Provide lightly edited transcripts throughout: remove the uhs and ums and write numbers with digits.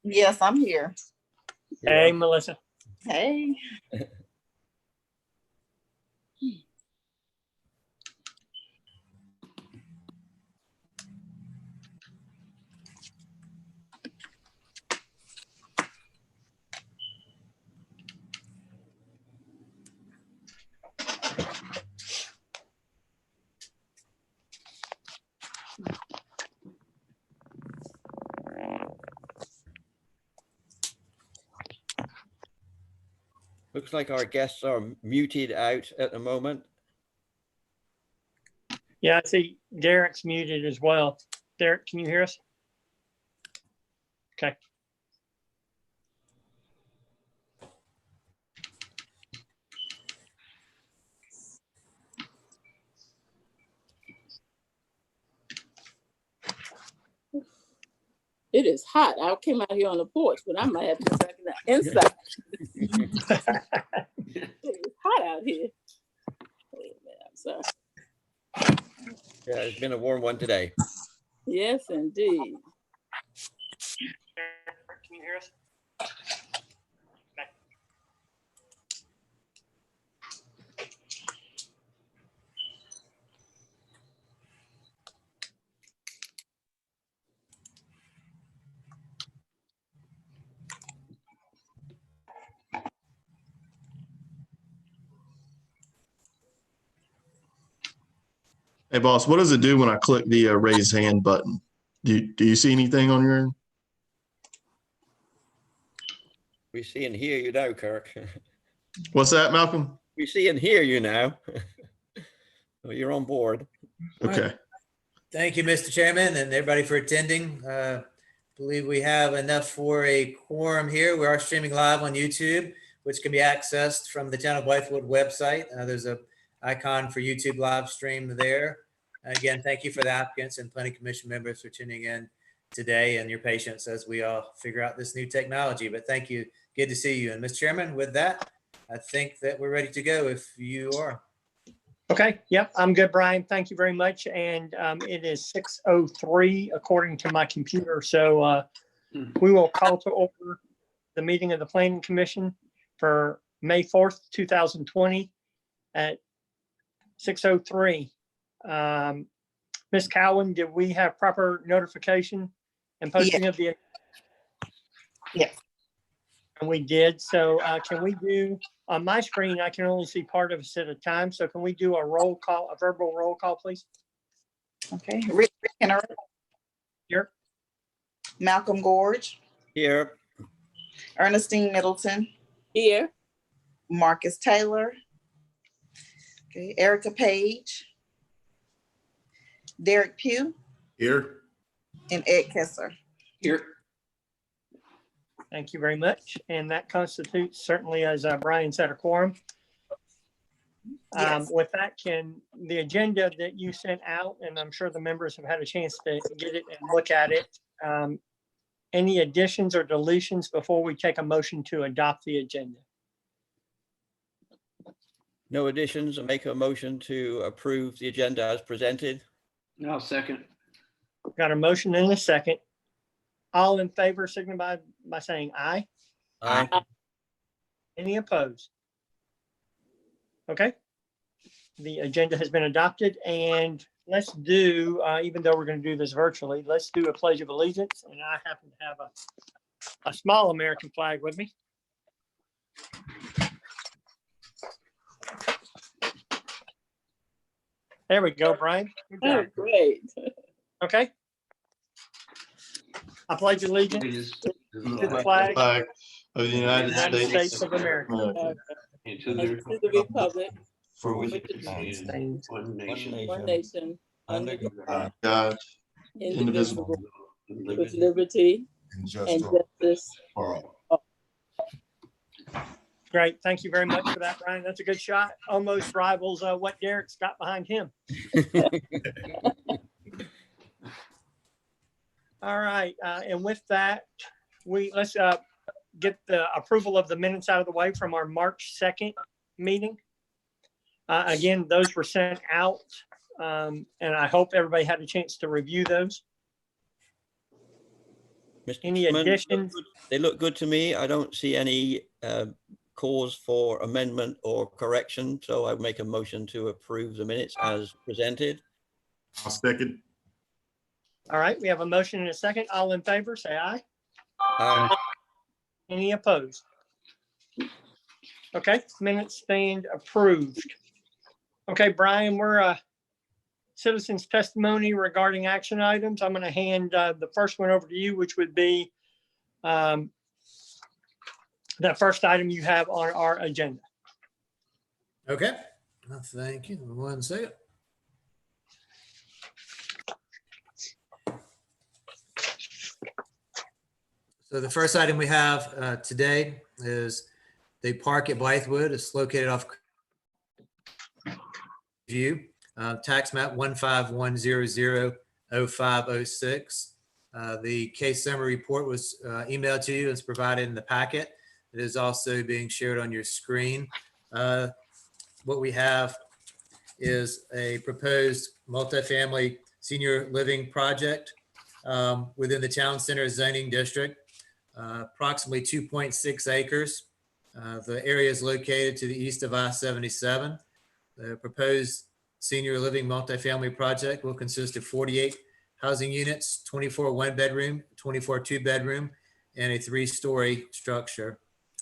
Yes, I'm here. Hey, Melissa. Hey. Looks like our guests are muted out at the moment. Yeah, I see Derek's muted as well. Derek, can you hear us? Okay. It is hot. I came out here on the porch, but I might have to go back in the inside. It is hot out here. Wait a minute, I'm sorry. Yeah, it's been a warm one today. Yes, indeed. Can you hear us? Okay. Hey, boss, what does it do when I click the raise hand button? Do you see anything on your end? We see and hear you now, Kirk. What's that, Malcolm? We see and hear you now. Well, you're on board. Okay. Thank you, Mr. Chairman, and everybody for attending. Believe we have enough for a quorum here. We are streaming live on YouTube, which can be accessed from the Town of Blythewood website. There's a icon for YouTube live stream there. Again, thank you for the applicants and planning commission members for tuning in today and your patience as we all figure out this new technology. But thank you. Good to see you. And Mr. Chairman, with that, I think that we're ready to go if you are. Okay. Yep. I'm good, Brian. Thank you very much. And it is 6:03 according to my computer. So we will call to order the meeting of the Planning Commission for May 4th, 2020 at 6:03. Ms. Cowan, did we have proper notification and posting of the? Yes. And we did. So can we do, on my screen, I can only see part of us at a time. So can we do a roll call, a verbal roll call, please? Okay. Rick Kenner. Here. Malcolm Gorge. Here. Ernestine Middleton. Here. Marcus Taylor. Okay. Erica Page. Derek Pugh. Here. And Ed Kessler. Here. Thank you very much. And that constitutes, certainly, as Brian said, a quorum. Yes. With that, can the agenda that you sent out, and I'm sure the members have had a chance to get it and look at it, any additions or deletions before we take a motion to adopt the agenda? No additions. I make a motion to approve the agenda as presented. No, second. Got a motion and a second. All in favor signify by saying aye. Aye. Any opposed? Okay. The agenda has been adopted, and let's do, even though we're going to do this virtually, let's do a pledge of allegiance. And I happen to have a small American flag with me. There we go, Brian. Good Oh, job. great. Okay. I pledge allegiance to the flag Of the United States of America, And to And the to the republic, for which which it is stands, one nation, one nation, under God, indivisible, indivisible, with liberty and justice. great. Thank you very much for that, Brian. That's a good shot. Almost rivals what Derek's got behind him. All right. And with that, let's get the approval of the minutes out of the way from our March 2nd meeting. Again, those were sent out, and I hope everybody had a chance to review those. Mr. Any Chairman, additions? they look good to me. I don't see any cause for amendment or correction, so I make a motion to approve the minutes as presented. I'll second. All right, we have a motion and a second. All in favor, say aye. Any opposed? Okay, minutes stand approved. Okay, Brian, we're citizens testimony regarding action items. I'm going to hand the first one over to you, which would be that first item you have on our agenda. Okay, thank you. 1 second. So the first item we have today is the park at Blythewood. It's located off View, tax map 151000506. The case summary report was emailed to you. It's provided in the packet. It is also being shared on your screen. What we have is a proposed multifamily senior living project within the town center zoning district, approximately 2.6 acres. The area is located to the east of I-77. The proposed senior living multifamily project will consist of 48 housing units, 24 one-bedroom, 24 two-bedroom, and a 3-story structure.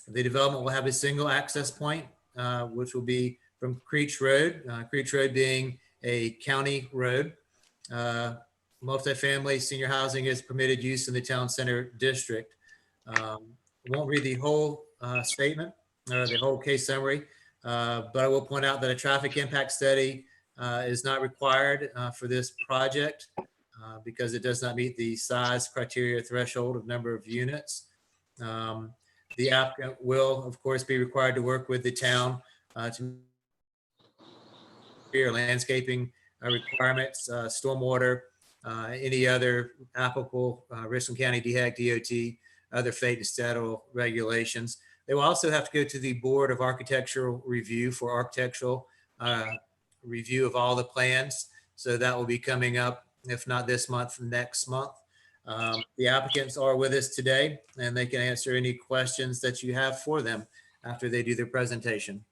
The development will have a single access point, which will be from Creech Road being a county road. Multifamily senior housing is permitted use in the town center district. I won't read the whole statement or the whole case summary, but I will point out that a traffic impact study is not required for this project because it does not meet the size criteria threshold of number of units. The applicant will, of course, be required to work with the town to meet landscaping requirements, stormwater, any other applicable Richland County DHEC, DOT, other state and federal regulations. They will also have to go to the Board of Architectural Review for architectural review of all the plans. So that will be coming up, if not this month, next month. The applicants are with us today and they can answer any questions that you have for them after they do their presentation.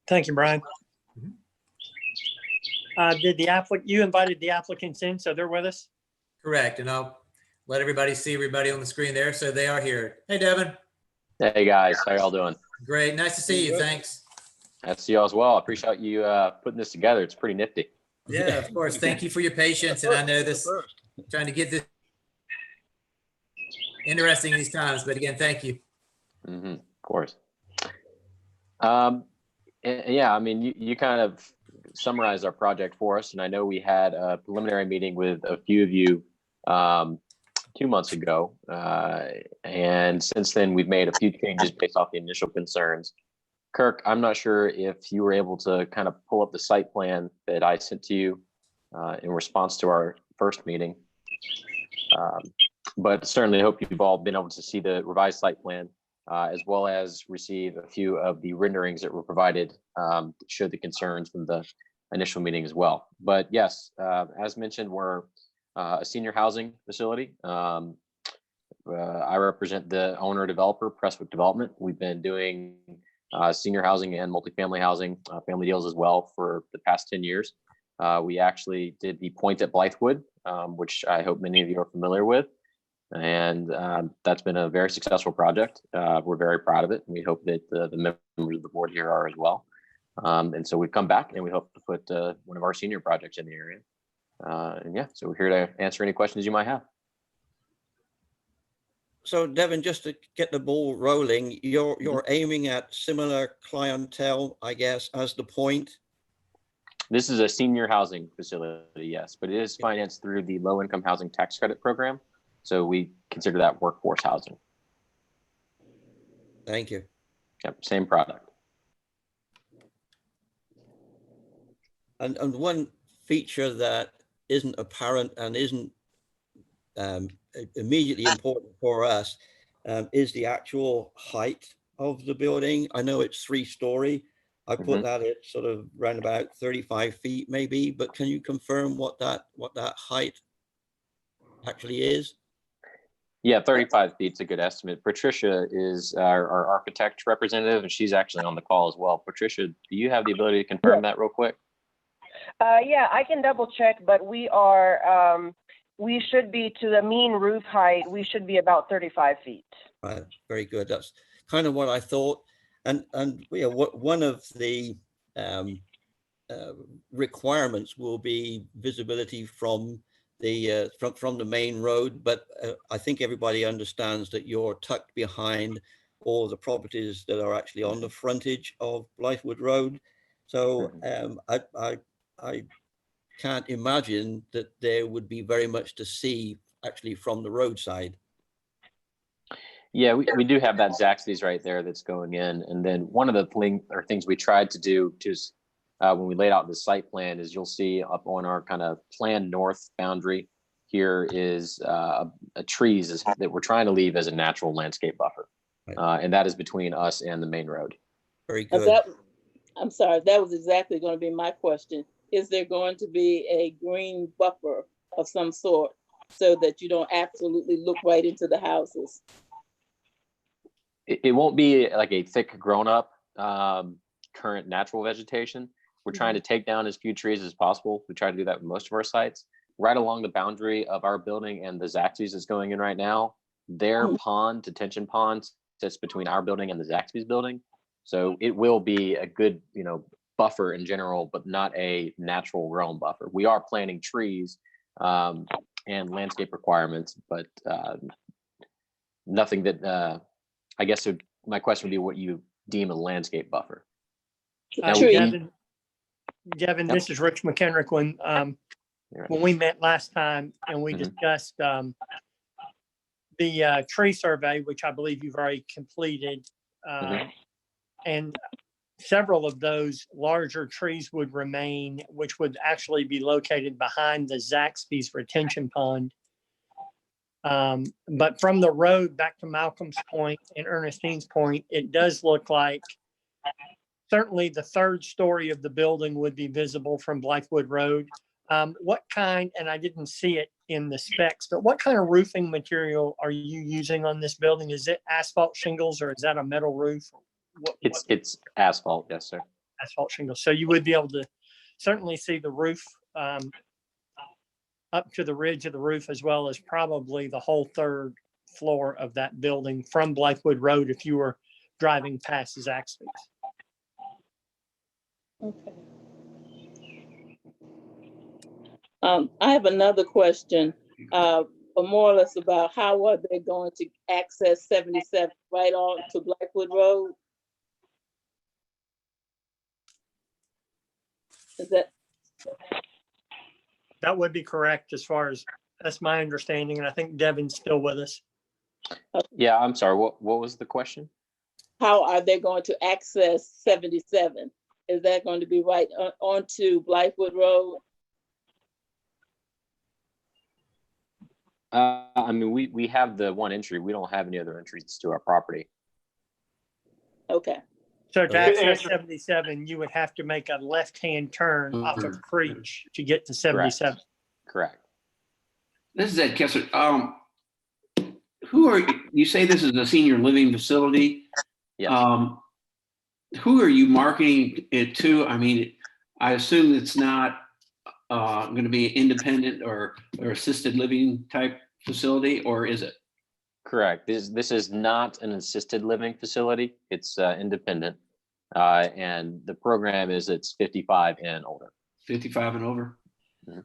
Thank you, Brian. You invited the applicants in, so they're with us? Correct. And I'll let everybody see everybody on the screen there. So they are here. Hey, Devin. Hey guys, how y'all doing? Great. Nice to see you. Thanks. Nice to see you as well. I appreciate you putting this together. It's pretty nifty. Yeah, of course. Thank you for your patience. And I know this, trying to get this interesting these times, but again, thank you. Of course. Yeah, I mean, you kind of summarized our project for us, and I know we had a preliminary meeting with a few of you 2 months ago, and since then we've made a few changes based off the initial concerns. Kirk, I'm not sure if you were able to kind of pull up the site plan that I sent to you in response to our first meeting, but certainly hope you've all been able to see the revised site plan, as well as receive a few of the renderings that were provided that show the concerns from the initial meeting as well. But yes, as mentioned, we're a senior housing facility. I represent the owner developer, Prestwick Development. We've been doing senior housing and multifamily housing, family deals as well for the past 10 years. We actually did the Point at Blythewood, which I hope many of you are familiar with. And that's been a very successful project. We're very proud of it. And we hope that the members of the board here are as well. And so we've come back and we hope to put one of our senior projects in the area. And yeah, so we're here to answer any questions you might have. So Devin, just to get the ball rolling, you're aiming at similar clientele, I guess, as the Point. This is a senior housing facility, yes, but it is financed through the low income housing tax credit program. So we consider that workforce housing. Thank you. Yep, same product. And one feature that isn't apparent and isn't immediately important for us is the actual height of the building. I know it's 3-story, I put that at sort of round about 35 feet maybe, but can you confirm what that height actually is? Yeah, 35 feet's a good estimate. Patricia is our architect representative, and she's actually on the call as well. Patricia, do you have the ability to confirm that real quick? Yeah, I can double check, but we are, we should be to the mean roof height, we should be about 35 feet. Right, very good. That's kind of what I thought. And you know, one of the requirements will be visibility from the from the main road, but I think everybody understands that you're tucked behind all the properties that are actually on the frontage of Blythewood Road. So I can't imagine that there would be very much to see actually from the roadside. Yeah, we do have that Zaxby's right there that's going in. And then one of the things we tried to do just when we laid out the site plan is you'll see up on our kind of planned north boundary here is a trees that we're trying to leave as a natural landscape buffer. And that is between us and the main road. Very good. I'm sorry, that was exactly going to be my question. Is there going to be a green buffer of some sort so that you don't absolutely look right into the houses? It won't be like a thick grown up current natural vegetation. We're trying to take down as few trees as possible. We try to do that with most of our sites. Right along the boundary of our building and the Zaxby's is going in right now, their pond, detention pond, sits between our building and the Zaxby's building. So it will be a good, you know, buffer in general, but not a natural grown buffer. We are planting trees and landscape requirements, but nothing that I guess my question would be what you deem a landscape buffer. Devin, this is Rich McKenrick. When we met last time and we discussed the tree survey, which I believe you've already completed, and several of those larger trees would remain, which would actually be located behind the Zaxby's retention pond. But from the road back to Malcolm's point and Ernestine's point, it does look like certainly the third story of the building would be visible from Blythewood Road. What kind, and I didn't see it in the specs, but what kind of roofing material are you using on this building? Is it asphalt shingles or is that a metal roof? It's asphalt, yes, sir. Asphalt shingles. So you would be able to certainly see the roof up to the ridge of the roof, as well as probably the whole third floor of that building from Blythewood Road if you were driving past Zaxby's. Okay. I have another question, more or less about how are they going to access 77 right on to Blythewood Road? Is that would be correct as far as that's my understanding, and I think Devin's still with us. Yeah, I'm sorry. What was the question? How are they going to access 77? Is that going to be right onto Blythewood Road? I mean, we have the one entry. We don't have any other entries to our property. Okay. So to access 77, you would have to make a left-hand turn off of Creech to get to 77. Correct. This is Ed Kessler. Who are you? Say this is a senior living facility. Yes. Who are you marketing it to? I mean, I assume it's not going to be an independent or assisted living type facility, or is it? Correct. This is not an assisted living facility. It's independent, and the program is it's 55 and older. 55 and over. Mm-hmm.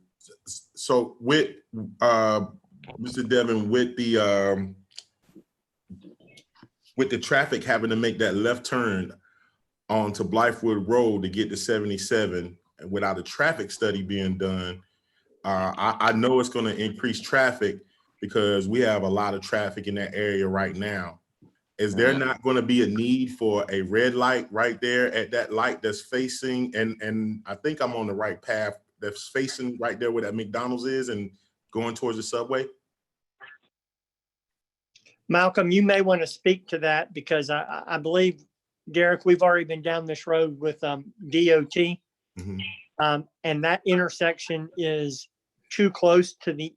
So with Mr. Devin, with the traffic having to make that left turn onto Blythewood Road to get to 77, and without a traffic study being done, I know it's going to increase traffic because we have a lot of traffic in that area right now. Is there not going to be a need for a red light right there at that light that's facing, and I think I'm on the right path, that's facing right there where that McDonald's is and going towards the subway? Malcolm, you may want to speak to that because I believe Derek, we've already been down this road with DOT. Mhm. And that intersection is too close to the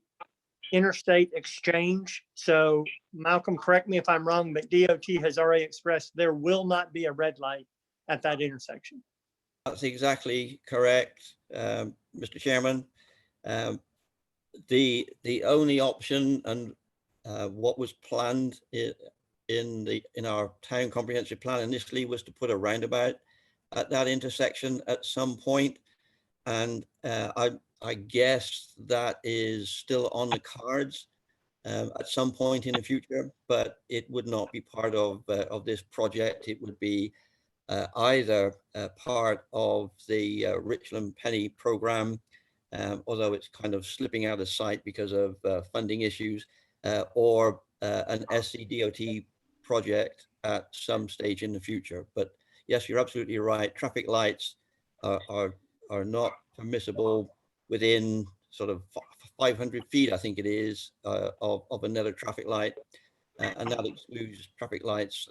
interstate exchange. So Malcolm, correct me if I'm wrong, but DOT has already expressed there will not be a red light at that intersection. That's exactly correct, Mr. Chairman. The only option and what was planned in our town comprehensive plan initially was to put a roundabout at that intersection at some point, and I guess that is still on the cards at some point in the future, but it would not be part of this project. It would be either part of the Richland Penny program, although it's kind of slipping out of sight because of funding issues, or an SCDOT project at some stage in the future. But yes, you're absolutely right. Traffic lights are not permissible within sort of 500 feet, I think it is, of another traffic light, and that excludes traffic lights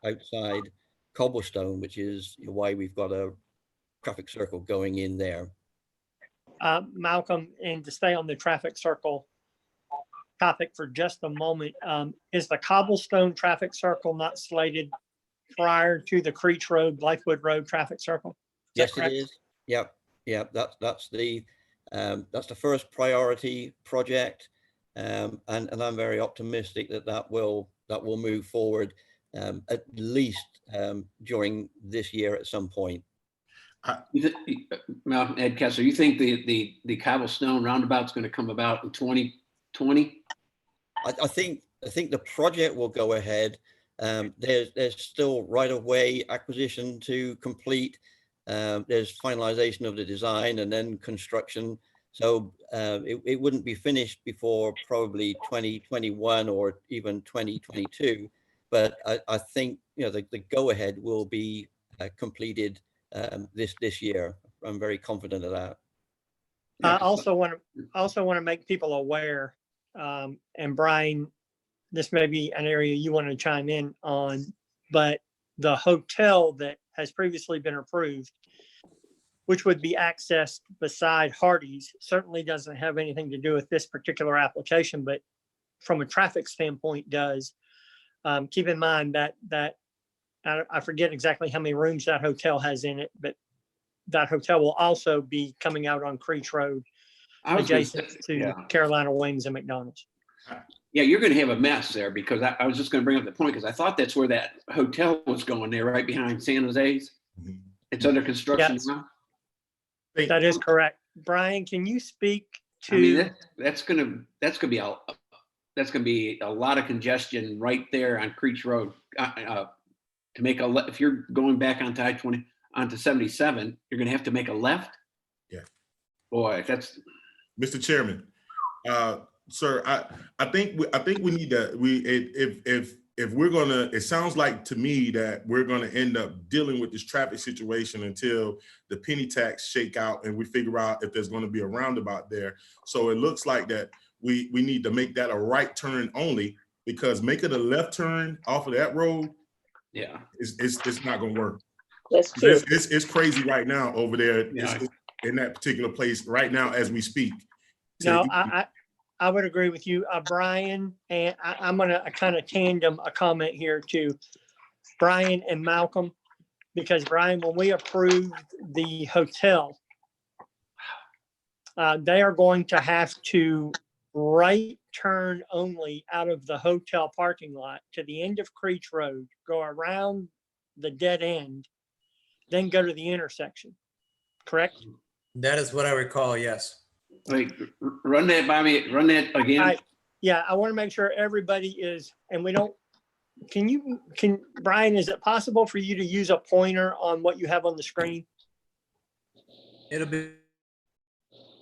outside Cobblestone, which is why we've got a traffic circle going in there. Malcolm, and to stay on the traffic circle topic for just a moment, is the Cobblestone traffic circle not slated prior to the Creech Road, Blythewood Road traffic circle? Yes, it is. Yep. That's the first priority project, and I'm very optimistic that will move forward at least during this year at some point. Malcolm, Ed Kessler, you think the Cobblestone roundabout's going to come about in 2020? I think the project will go ahead. There's still right-of-way acquisition to complete. There's finalization of the design and then construction. So it wouldn't be finished before probably 2021 or even 2022. But I think the go-ahead will be completed this year. I'm very confident of that. I also want to make people aware, and Brian, this may be an area you want to chime in on, but the hotel that has previously been approved, which would be accessed beside Hardee's, certainly doesn't have anything to do with this particular application, but from a traffic standpoint does. Keep in mind that I forget exactly how many rooms that hotel has in it, but that hotel will also be coming out on Creech Road, adjacent to Carolina Wings and McDonald's. Yeah, you're going to have a mess there, because I was just going to bring up the point, because I thought that's where that hotel was going there, right behind San Jose's. Mhm. It's under construction Yes. now. That is correct. Brian, can you speak to? I mean, that's going to be a lot of congestion right there on Creech Road. To make if you're going back onto I-20 onto 77, you're going to have to make a left. Yeah. Boy, that's. Mr. Chairman, sir, I think we need to if we're gonna, it sounds like to me that we're gonna end up dealing with this traffic situation until the penny tax shake out and we figure out if there's gonna be a roundabout there. So it looks like that we need to make that a right turn only, because making a left turn off of that road, Yeah, it's not gonna work. That's true. It's crazy right now over there. Yeah. It's in that particular place right now as we speak. No, I would agree with you, Brian, and I'm going to kind of tandem a comment here to Brian and Malcolm, because Brian, when we approved the hotel, they are going to have to right turn only out of the hotel parking lot to the end of Creech Road, go around the dead end, then go to the intersection, correct? That is what I recall, yes. wait, run that by me. Run that again. Yeah, I want to make sure everybody is, and we don't, Brian, is it possible for you to use a pointer on what you have on the screen? It'll be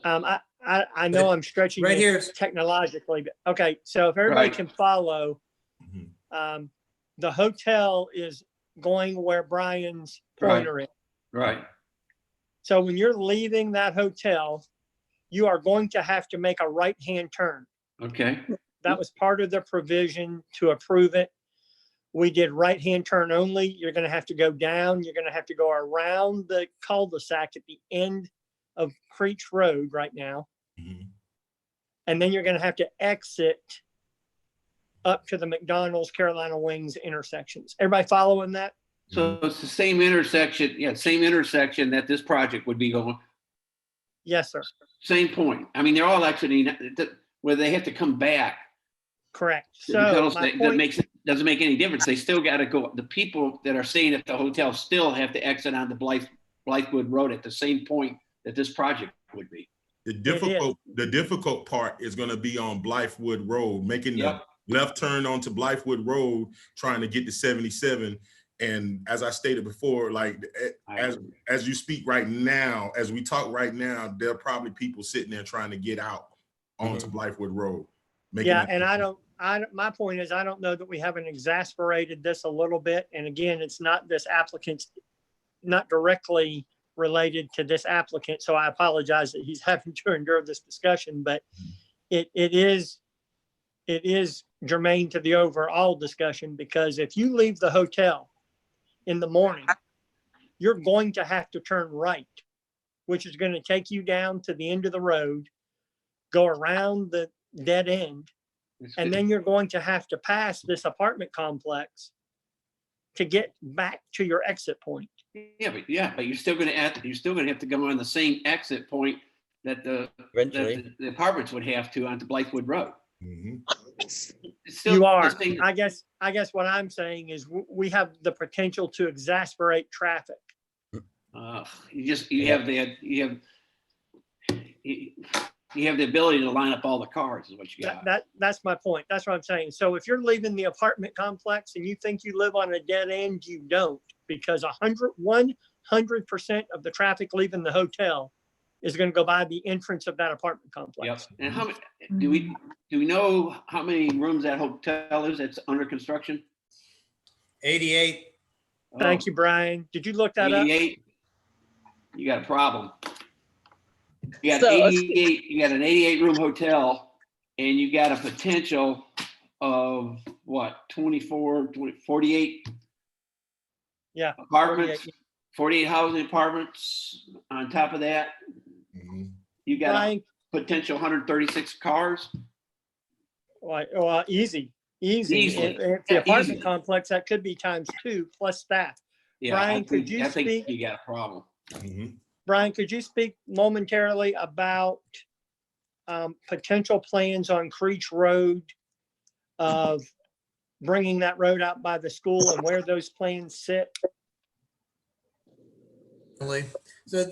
I know I'm stretching right it here. technologically, but okay. So if everybody Right. can follow, Mhm. the hotel is going where Brian's pointer is. Right. So when you're leaving that hotel, you are going to have to make a right-hand turn. Okay. That was part of the provision to approve it. we did right-hand turn only. You're going to have to go down. You're going to have to go around the cul-de-sac at the end of Creech Road right now. Mhm. And then you're going to have to exit up to the McDonald's Carolina Wings intersections. Everybody following that? So it's the same intersection, yeah, same intersection that this project would be going, Yes, sir. same point. I mean, they're all actually, where they have to come back. Correct. The So McDonald's, my that point, doesn't make any difference. They still got to go, the people that are staying at the hotel still have to exit onto Blythewood Road at the same point that this project would be. The difficult part is going to be on Blythewood Road, making Yep. the left turn onto Blythewood Road, trying to get to 77. And as I stated before, like as you speak right now, as we talk right now, there are probably people sitting there trying to get out onto Blythewood Road. yeah, and my point is, I don't know that we haven't exasperated this a little bit. And again, it's not this applicant's, not directly related to this applicant. So I apologize that he's having to endure this discussion, but it is germane to the overall discussion, because if you leave the hotel in the morning, you're going to have to turn right, which is going to take you down to the end of the road, go around the dead end, and then you're going to have to pass this apartment complex to get back to your exit point. But you're still going to have to go on the same exit point that the apartments would have to onto Blythewood Road. It's still You are. the same- I guess what I'm saying is we have the potential to exasperate traffic. You have the ability to line up all the cars is what you got. That's my point. That's what I'm saying. So if you're leaving the apartment complex and you think you live on a dead end, you don't, because 100% of the traffic leaving the hotel is going to go by the entrance of that apartment complex. Yep. And how many do we know how many rooms that hotel is that's under construction? 88. Thank you, Brian. Did you look that 88. You got a problem. You got So- 88. You got an 88 room hotel, and you got a potential of what? 48 Yeah. apartments, 48 housing apartments. On top of that, you got Brian, a potential 136 cars. well, easy. Easily. If the apartment complex, that could be ×2 plus staff. Yeah, Brian, could you I think speak? you got a problem. Brian, could you speak momentarily about potential plans on Creech Road of bringing that road out by the school and where those plans sit? So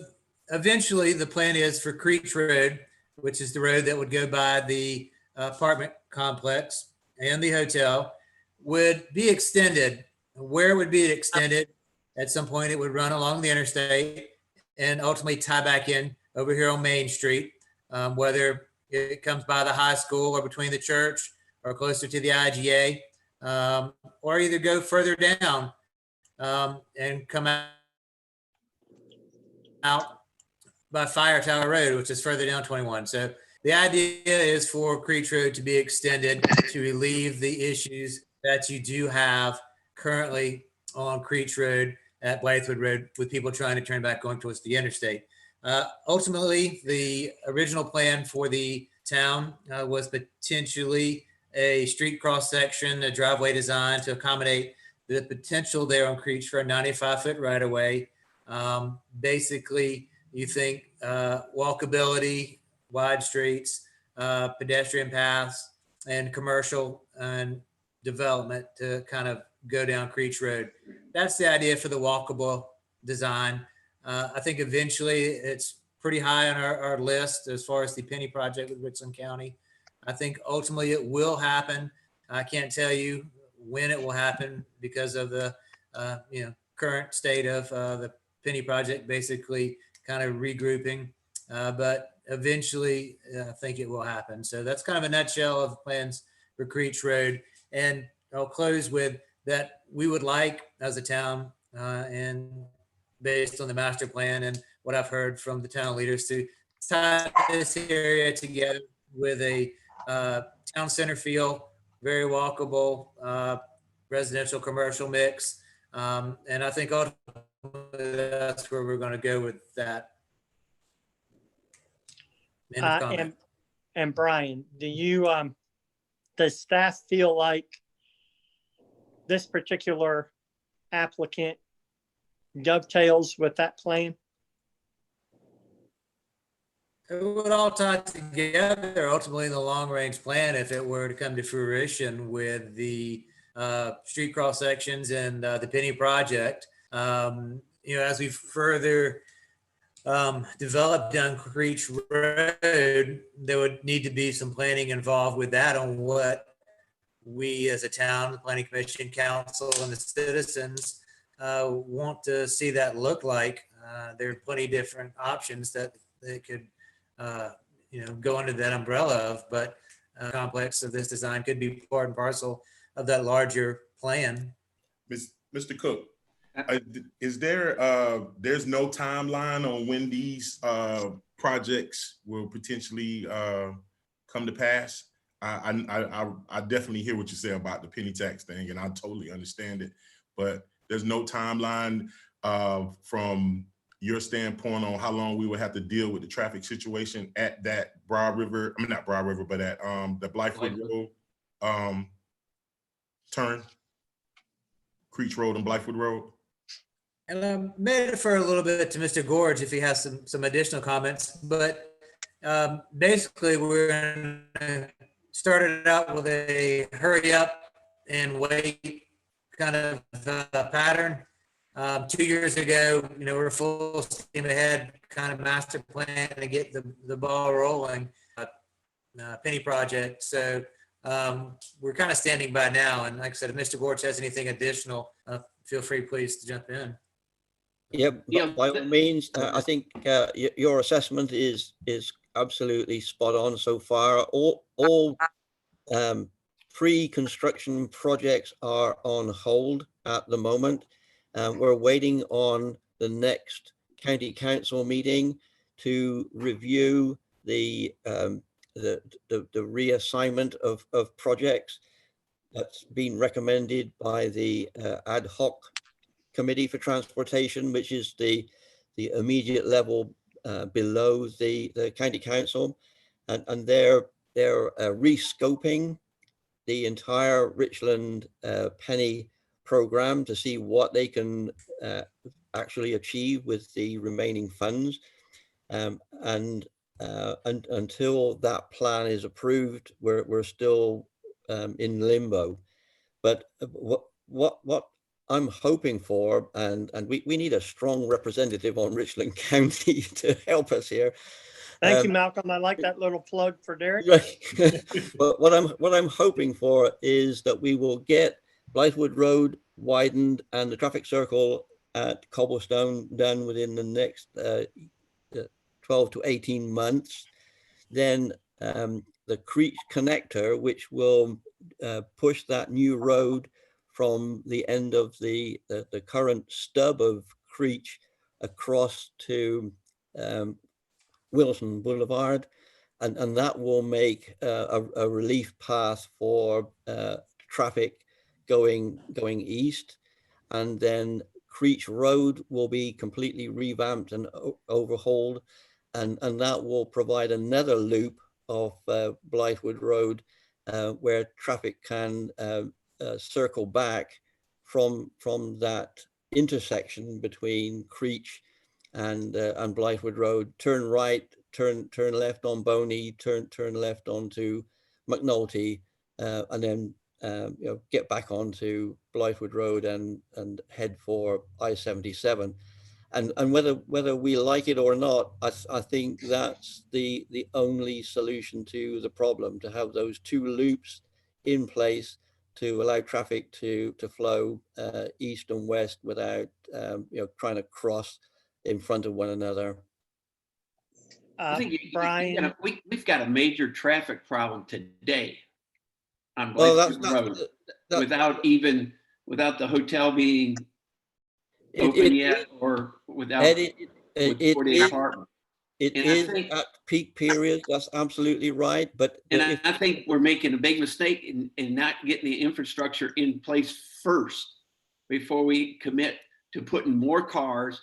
eventually the plan is for Creech Road, which is the road that would go by the apartment complex and the hotel, would be extended. Where would be extended? At some point it would run along the interstate and ultimately tie back in over here on Main Street, whether it comes by the high school or between the church or closer to the IGA, or either go further down and come out by Fire Tower Road, which is further down 21. So the idea is for Creech Road to be extended to relieve the issues that you do have currently on Creech Road at Blythewood Road with people trying to turn back going towards the interstate. Ultimately, the original plan for the town was potentially a street cross section, a driveway design to accommodate the potential there on Creech for a 95-foot right of way. Basically, you think walkability, wide streets, pedestrian paths, and commercial and development to kind of go down Creech Road. That's the idea for the walkable design. I think eventually it's pretty high on our list as far as the Penny project with Richland County. I think ultimately it will happen. I can't tell you when it will happen because of the current state of the Penny project, basically kind of regrouping, but eventually I think it will happen. So that's kind of a nutshell of plans for Creech Road. And I'll close with that we would like as a town and based on the master plan and what I've heard from the town leaders to tie this area together with a town center feel, very walkable, residential, commercial mix. And I think ultimately that's where we're going to go with that. End of comment. And Brian, does staff feel like this particular applicant dovetails with that plan? It would all tie together ultimately in the long range plan if it were to come to fruition with the street cross sections and the Penny project. As we further developed down Creech Road, there would need to be some planning involved with that on what we as a town, the Planning Commission, Council, and the citizens want to see that look like. There are plenty of different options that they could go under that umbrella of, but complex of this design could be part and parcel of that larger plan. Mr. Cook, is there, there's no timeline on when these projects will potentially come to pass? I definitely hear what you say about the penny tax thing, and I totally understand it, but there's no timeline from your standpoint on how long we would have to deal with the traffic situation at that not Broad River, but at the Blythewood Road turn, Creech Road and Blythewood Road. And I may defer a little bit to Mr. Gorge if he has some additional comments, but basically we're started out with a hurry up and wait kind of pattern. 2 years ago, we're full steam ahead kind of master plan to get the ball rolling, Penny project. So we're kind of standing by now. And like I said, if Mr. Gorge has anything additional, feel free, please, to jump in. Yep, by all means, I think your assessment is absolutely spot on so far. All pre-construction projects are on hold at the moment. We're waiting on the next county council meeting to review the reassignment of projects that's been recommended by the ad hoc committee for transportation, which is the immediate level below the county council, and they're rescoping the entire Richland Penny program to see what they can actually achieve with the remaining funds, and until that plan is approved, we're still in limbo. But what I'm hoping for, and we need a strong representative on Richland County to help us here. Thank you, Malcolm. I like that little plug for Derek. But what I'm hoping for is that we will get Blythewood Road widened and the traffic circle at Cobblestone done within the next 12 to 18 months. Then the Creech connector, which will push that new road from the end of the current stub of Creech across to Wilson Boulevard, and that will make a relief path for traffic going east. And then Creech Road will be completely revamped and overhauled, and that will provide another loop of Blythewood Road where traffic can circle back from that intersection between Creech and Blythewood Road, turn right, turn left on Boney, turn left onto McNulty, and then get back onto Blythewood Road and head for I-77. And whether we like it or not, I think that's the only solution to the problem, to have those two loops in place to allow traffic to flow east and west without trying to cross in front of one another. I think Brian, we've got a major traffic problem today on Well, Blythewood Road without the hotel being open yet, or without with 48 apartments. It And I is think- at peak periods. That's absolutely right. But And if, I think we're making a big mistake in not getting the infrastructure in place first before we commit to putting more cars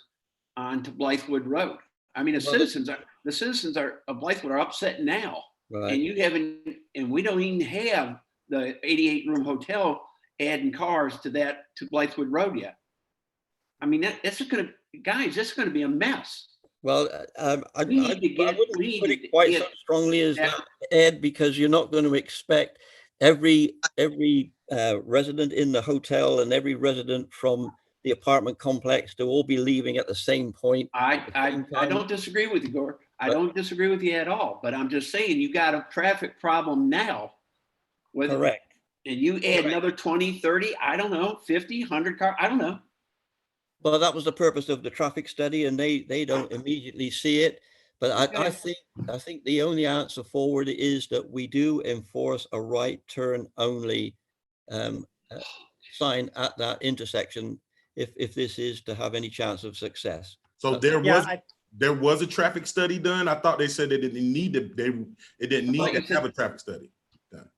onto Blythewood Road. I mean, the Well, citizens are of Blythewood are upset now, right. and you haven't, and we don't even have the 88-room hotel adding cars to Blythewood Road yet. I mean, that's going to, guys, that's going to be a mess. Well, I We need to get- wouldn't we need put to it quite so get strongly as that- that, Ed, because you're not going to expect every resident in the hotel and every resident from the apartment complex to all be leaving at the same point. I don't disagree with you, Gore. I don't disagree with you at all. But I'm just saying you got a traffic problem now. Correct. And you add another 20, 30, I don't know, 50, 100 cars, I don't know. Well, that was the purpose of the traffic study, and they don't immediately see it. But I think the only answer forward is that we do enforce a right turn only sign at that intersection if this is to have any chance of success. So there was a traffic study done. I thought they said they didn't need to. It didn't need to have a traffic study done.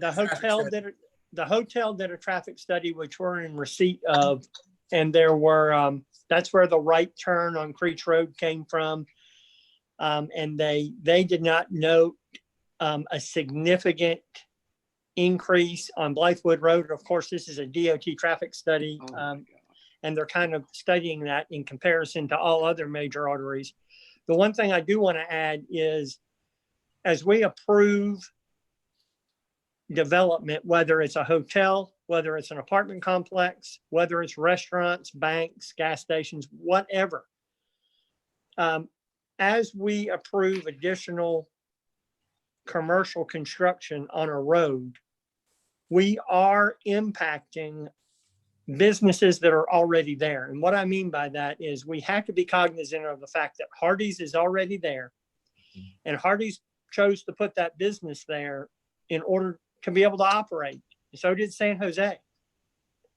The hotel did a traffic study, which we're in receipt of, and there were that's where the right turn on Creech Road came from, and they did not note a significant increase on Blythewood Road. Of course, this is a DOT traffic study, and they're kind of studying that in comparison to all other major arteries. The one thing I do want to add is, as we approve development, whether it's a hotel, whether it's an apartment complex, whether it's restaurants, banks, gas stations, whatever, as we approve additional commercial construction on a road, we are impacting businesses that are already there. And what I mean by that is we have to be cognizant of the fact that Hardee's is already there, and Hardee's chose to put that business there in order to be able to operate. So did San Jose.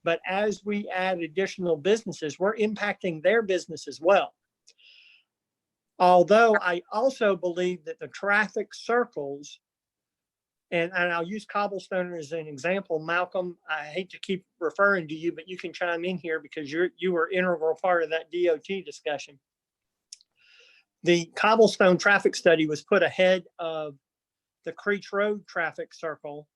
But as we add additional businesses, we're impacting their business as well. Although I also believe that the traffic circles, and I'll use Cobblestone as an example. Malcolm, I hate to keep referring to you, but you can chime in here because you were integral part of that DOT discussion. The Cobblestone traffic study was put ahead of the Creech Road traffic circle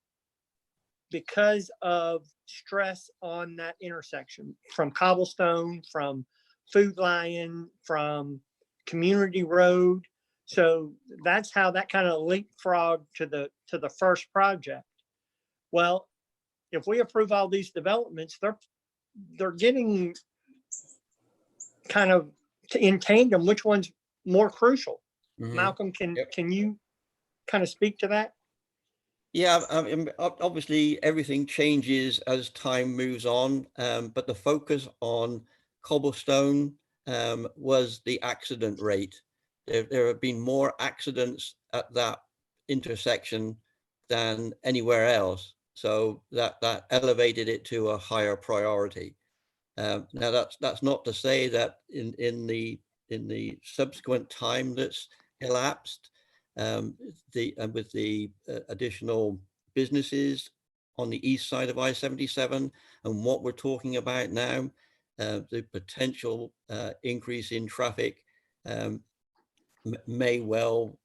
because of stress on that intersection from Cobblestone, from Food Lion, from Community Road. So that's how that kind of leapfrogged to the first project. Well, if we approve all these developments, they're getting kind of in tandem, which one's more crucial? Mhm. Malcolm, can you kind of speak to that? Yeah, obviously everything changes as time moves on, but the focus on Cobblestone was the accident rate. There have been more accidents at that intersection than anywhere else, so that elevated it to a higher priority. Now that's not to say that in the subsequent time that's elapsed, with the additional businesses on the east side of I-77 and what we're talking about now, the potential increase in traffic may well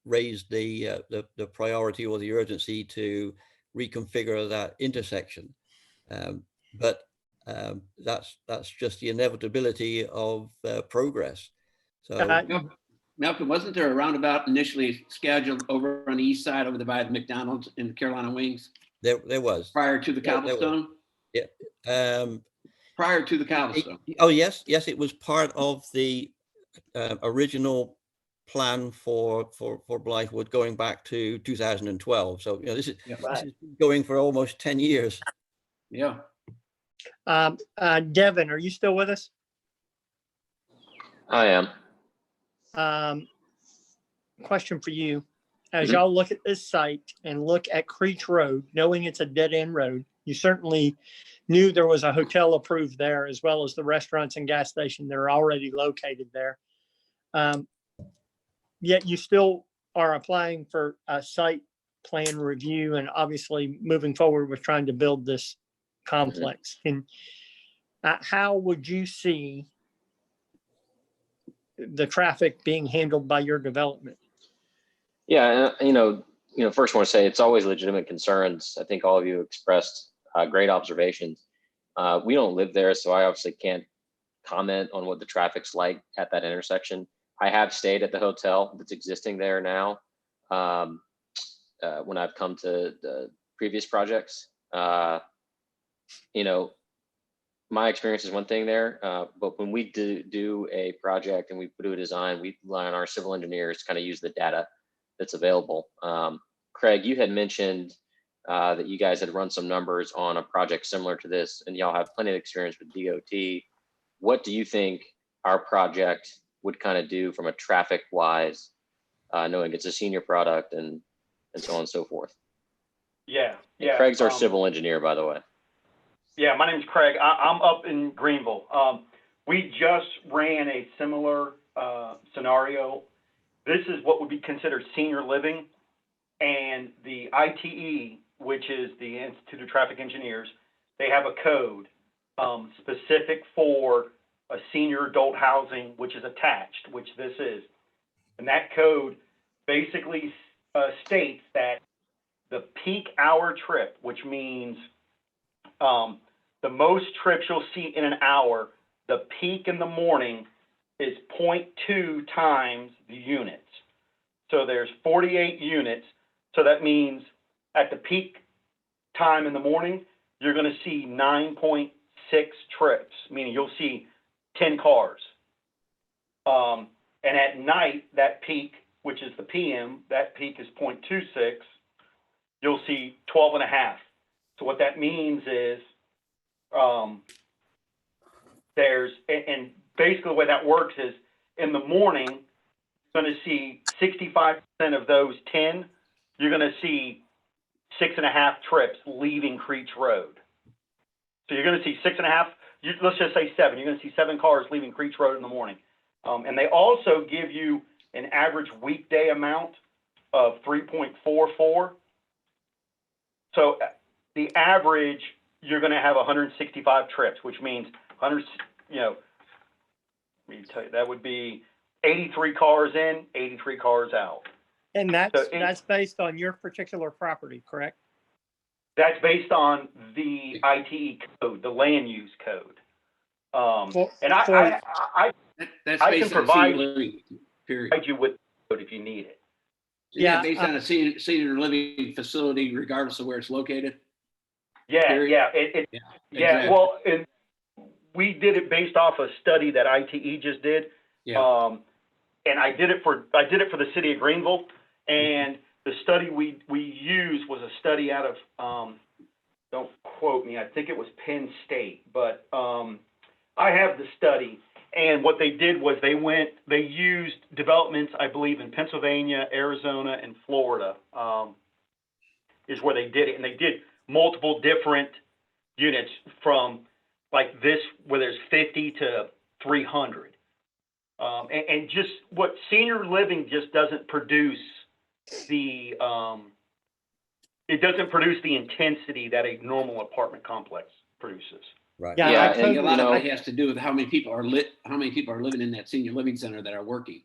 raise the priority or the urgency to reconfigure that intersection. But that's just the inevitability of progress. So. Malcolm, wasn't there a roundabout initially scheduled over on the east side over by the McDonald's in the Carolina Wings? There was. Prior to the Cobblestone? Yeah. Prior to the Cobblestone. Oh, yes. It was part of the original plan for Blythewood going back to 2012. So, this is going for almost 10 years. Yeah. Devin, are you still with us? I am. Question for you. As y'all look at this site and look at Creech Road, knowing it's a dead end road, you certainly knew there was a hotel approved there, as well as the restaurants and gas station that are already located there. Yet you still are applying for a site plan review and obviously moving forward with trying to build this complex. And how would you see the traffic being handled by your development? Yeah, first I want to say it's always legitimate concerns. I think all of you expressed great observations. We don't live there, so I obviously can't comment on what the traffic's like at that intersection. I have stayed at the hotel that's existing there now when I've come to the previous projects. My experience is one thing there, but when we do a project and we do a design, we rely on our civil engineers to kind of use the data that's available. Craig, you had mentioned that you guys had run some numbers on a project similar to this, and y'all have plenty of experience with DOT. What do you think our project would kind of do from a traffic wise, knowing it's a senior product and so on and so forth? Yeah. And Craig's our civil engineer, by the way. Yeah, my name's Craig. I'm up in Greenville. We just ran a similar scenario. This is what would be considered senior living, and the ITE, which is the Institute of Traffic Engineers, they have a code specific for a senior adult housing, which is attached, which this is. And that code basically states that the peak hour trip, which means the most trips you'll see in an hour, the peak in the morning is 0.2 times the units. So there's 48 units. So that means at the peak time in the morning, you're going to see 9.6 trips, meaning you'll see 10 cars. And at night, that peak, which is the PM, that peak is 0.26. You'll see 12 and a half. So what that means is and basically the way that works is in the morning, you're going to see 65% of those 10, you're going to see 6.5 trips leaving Creech Road. So you're going to see 6.5, let's just say 7. You're going to see 7 cars leaving Creech Road in the morning. And they also give you an average weekday amount of 3.44. So the average, you're going to have 165 trips, which means let me tell you, that would be 83 cars in, 83 cars out. And that's based on your particular property, correct? That's based on the ITE code, the land use code. And I can provide you with code if you need it. Yeah, based on a senior living facility, regardless of where it's located. Yeah. Exactly. Well, and we did it based off a study that ITE just did. Yeah. And I did it for the city of Greenville, and the study we used was a study out of don't quote me, I think it was Penn State, but I have the study. And what they did was they used developments, I believe, in Pennsylvania, Arizona, and Florida is where they did it. And they did multiple different units from like this, where there's 50 to 300. And just what senior living just doesn't produce the intensity that a normal apartment complex produces. Right. Yeah, and a lot of it has to do with how many people are living in that senior living center that are working.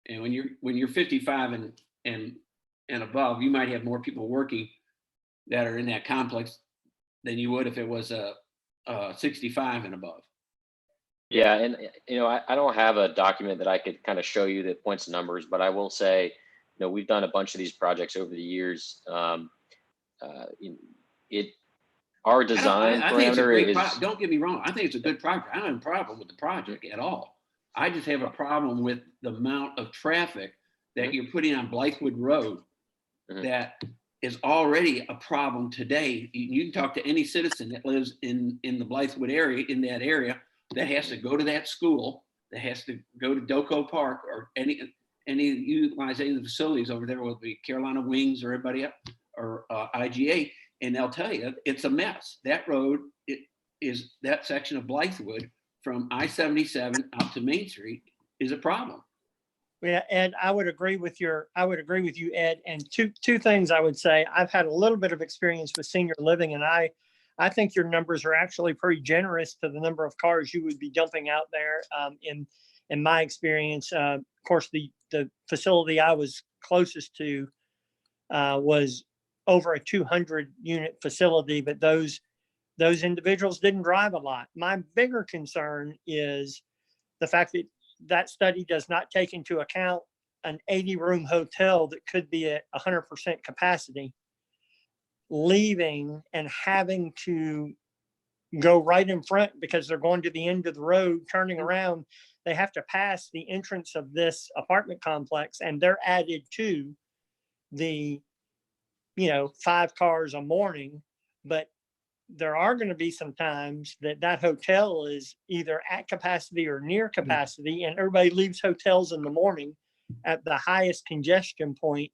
And when you're 55 and above, you might have more people working that are in that complex than you would if it was a 65 and above. Yeah, and I don't have a document that I could kind of show you that points to numbers, but I will say, we've done a bunch of these projects over the years. Our design parameter is. Don't get me wrong. I think it's a good project. I don't have a problem with the project at all. I just have a problem with the amount of traffic that you're putting on Blythewood Road that is already a problem today. You can talk to any citizen that lives in the Blythewood area, in that area, that has to go to that school, that has to go to Doco Park, or any utilize any of the facilities over there, whether it be Carolina Wings or everybody else, or IGA. and they'll tell you it's a mess. That road is that section of Blythewood from I-77 out to Main Street is a problem. Yeah, Ed, I would agree with you, Ed. And two things I would say. I've had a little bit of experience with senior living, and I think your numbers are actually pretty generous to the number of cars you would be dumping out there. In my experience, of course, the facility I was closest to was over a 200 unit facility, but those individuals didn't drive a lot. My bigger concern is the fact that that study does not take into account an 80-room hotel that could be at 100% capacity, leaving and having to go right in front because they're going to the end of the road, turning around. They have to pass the entrance of this apartment complex, and they're added to the, 5 cars a morning. But there are going to be some times that hotel is either at capacity or near capacity, and everybody leaves hotels in the morning at the highest congestion point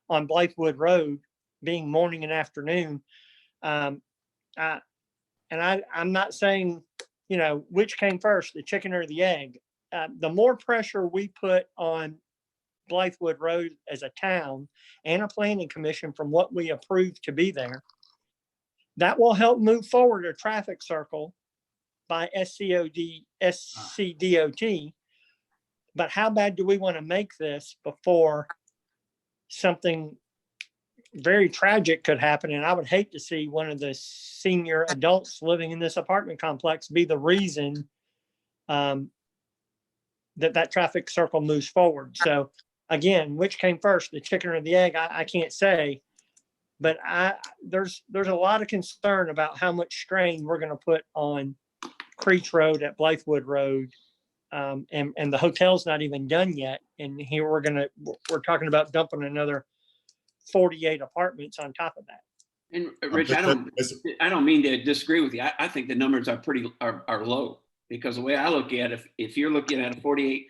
on Blythewood Road, being morning and afternoon. I'm not saying, which came first, the chicken or the egg. The more pressure we put on Blythewood Road as a town and a planning commission from what we approved to be there, that will help move forward a traffic circle by SCDOT. But how bad do we want to make this before something very tragic could happen? And I would hate to see one of the senior adults living in this apartment complex be the reason that traffic circle moves forward. So again, which came first, the chicken or the egg? I can't say. But there's a lot of concern about how much strain we're going to put on Creech Road at Blythewood Road, and the hotel's not even done yet. And here we're talking about dumping another 48 apartments on top of that. And Rich, I don't mean to disagree with you. I think the numbers are are low, because the way I look at it, if you're looking at a 48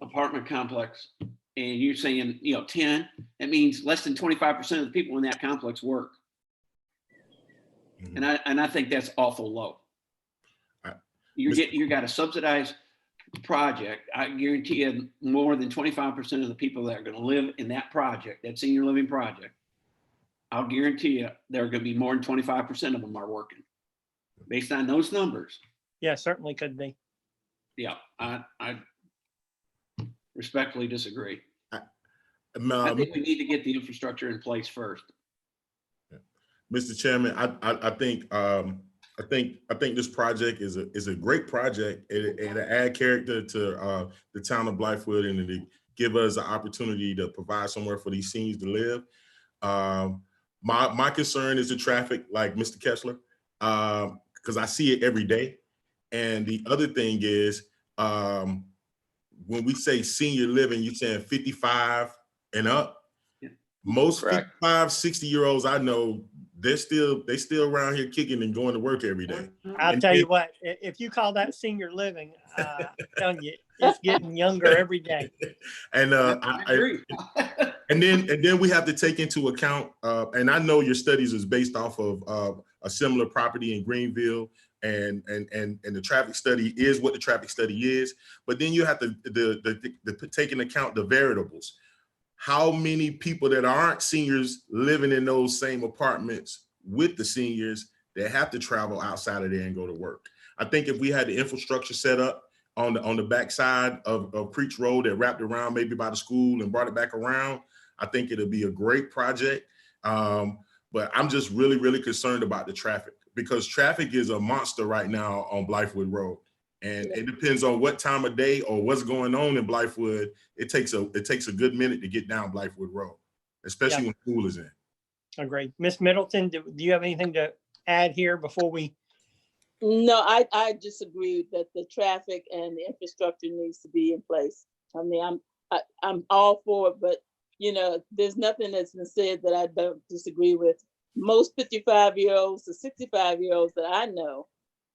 apartment complex, and you're saying, 10, that means less than 25% of the people in that complex work. Mhm. And I think that's awful low. You got a subsidized project. I guarantee you more than 25% of the people that are going to live in that project, that senior living project, I'll guarantee you there are going to be more than 25% of them are working. Based on those numbers. Yeah, certainly could be. Yeah, I respectfully disagree. I Um, think we need to get the infrastructure in place first. Mr. Chairman, I think this project is a great project, and to add character to the town of Blythewood, and to give us an opportunity to provide somewhere for these seniors to live. My concern is the traffic, like Mr. Kessler, because I see it every day. And the other thing is, when we say senior living, you're saying 55 and up. Yeah. Most Correct. 55, 60-year-olds I know, they still around here kicking and going to work every day. I'll And tell then- you what, if you call that senior living, I'm telling you, it's getting younger every day. And I agree. and then we have to take into account, and I know your studies is based off of a similar property in Greenville, and the traffic study is what the traffic study is. But then you have to take into account the variables. How many people that aren't seniors living in those same apartments with the seniors that have to travel outside of there and go to work? I think if we had the infrastructure set up on the backside of Creech Road that wrapped around maybe by the school and brought it back around, I think it'll be a great project. But I'm just really, really concerned about the traffic, because traffic is a monster right now on Blythewood Road. And it depends on what time of day or what's going on in Blythewood. It takes a good minute to get down Blythewood Road, especially when school is in. Agreed. Miss Middleton, do you have anything to add here before we? No, I disagree that the traffic and the infrastructure needs to be in place. I mean, I'm all for it, but there's nothing that's been said that I don't disagree with. Most 55-year-olds to 65-year-olds that I know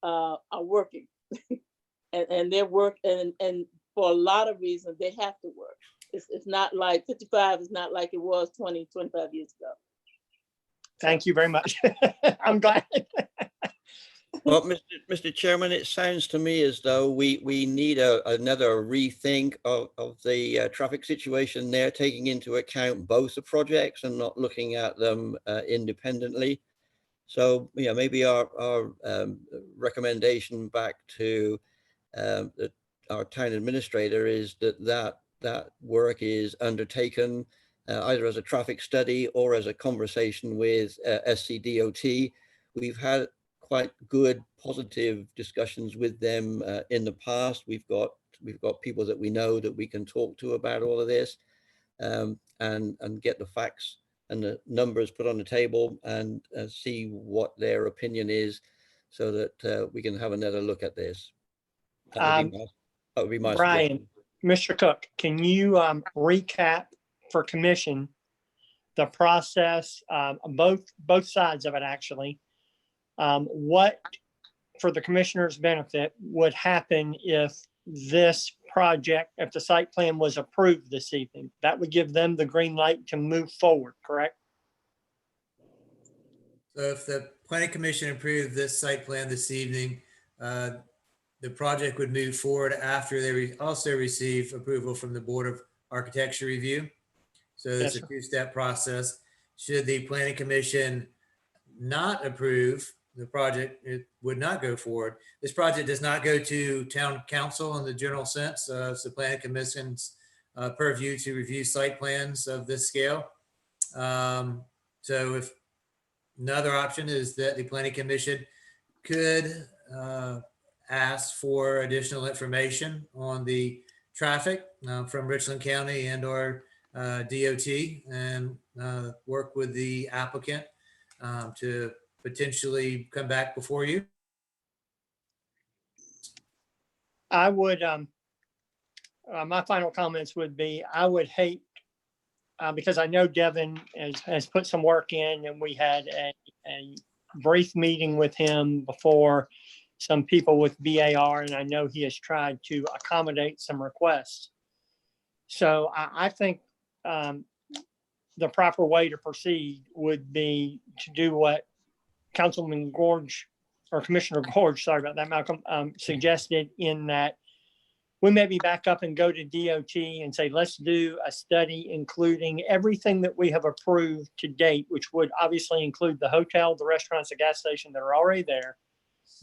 are working, and they're working, and for a lot of reasons they have to work. It's not like 55 is not like it was 20, 25 years ago. Thank you very much. I'm glad. Well, Mr. Chairman, it sounds to me as though we need another rethink of the traffic situation there, taking into account both the projects and not looking at them independently. So, yeah, maybe our recommendation back to our town administrator is that work is undertaken either as a traffic study or as a conversation with SCDOT. We've had quite good positive discussions with them in the past. We've got people that we know that we can talk to about all of this, and get the facts and the numbers put on the table and see what their opinion is, so that we can have another look at this. That would be my Brian, suggestion. Mr. Cook, can you recap for commission the process, both sides of it actually? What, for the commissioner's benefit, would happen if this project, if the site plan was approved this evening? That would give them the green light to move forward, correct? So if the planning commission approved this site plan this evening, the project would move forward after they also receive approval from the Board of Architecture Review. So it's Yes, a sir. two-step process. Should the planning commission not approve the project, it would not go forward. This project does not go to town council in the general sense. It's the planning commission's purview to review site plans of this scale. So if another option is that the planning commission could ask for additional information on the traffic from Richland County and or DOT, and work with the applicant to potentially come back before you. I would, my final comments would be, I would hate, because I know Devin has put some work in, and we had a brief meeting with him before, some people with BAR, and I know he has tried to accommodate some requests. So I think the proper way to proceed would be to do what Councilman Gorge, or Commissioner Gorge, sorry about that, Malcolm, suggested, in that we maybe back up and go to DOT and say, let's do a study including everything that we have approved to date, which would obviously include the hotel, the restaurants, the gas station that are already there,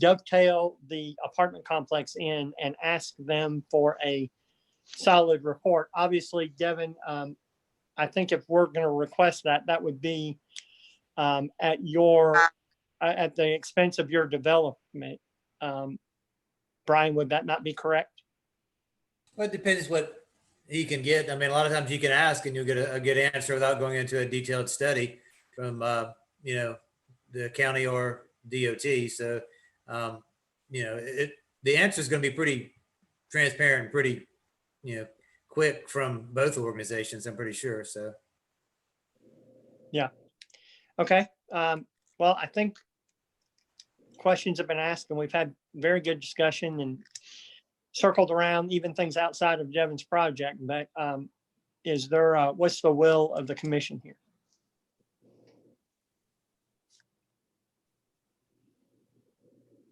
dovetail the apartment complex in, and ask them for a solid report. Obviously, Devin, I think if we're going to request that, that would be at the expense of your development. Brian, would that not be correct? Well, it depends what he can get. I mean, a lot of times you can ask and you'll get a good answer without going into a detailed study from, the county or DOT. So, the answer is going to be pretty transparent, pretty, quick from both organizations, I'm pretty sure. So. Yeah. Okay. Well, I think questions have been asked, and we've had very good discussion and circled around even things outside of Devin's project. But is there, what's the will of the commission here?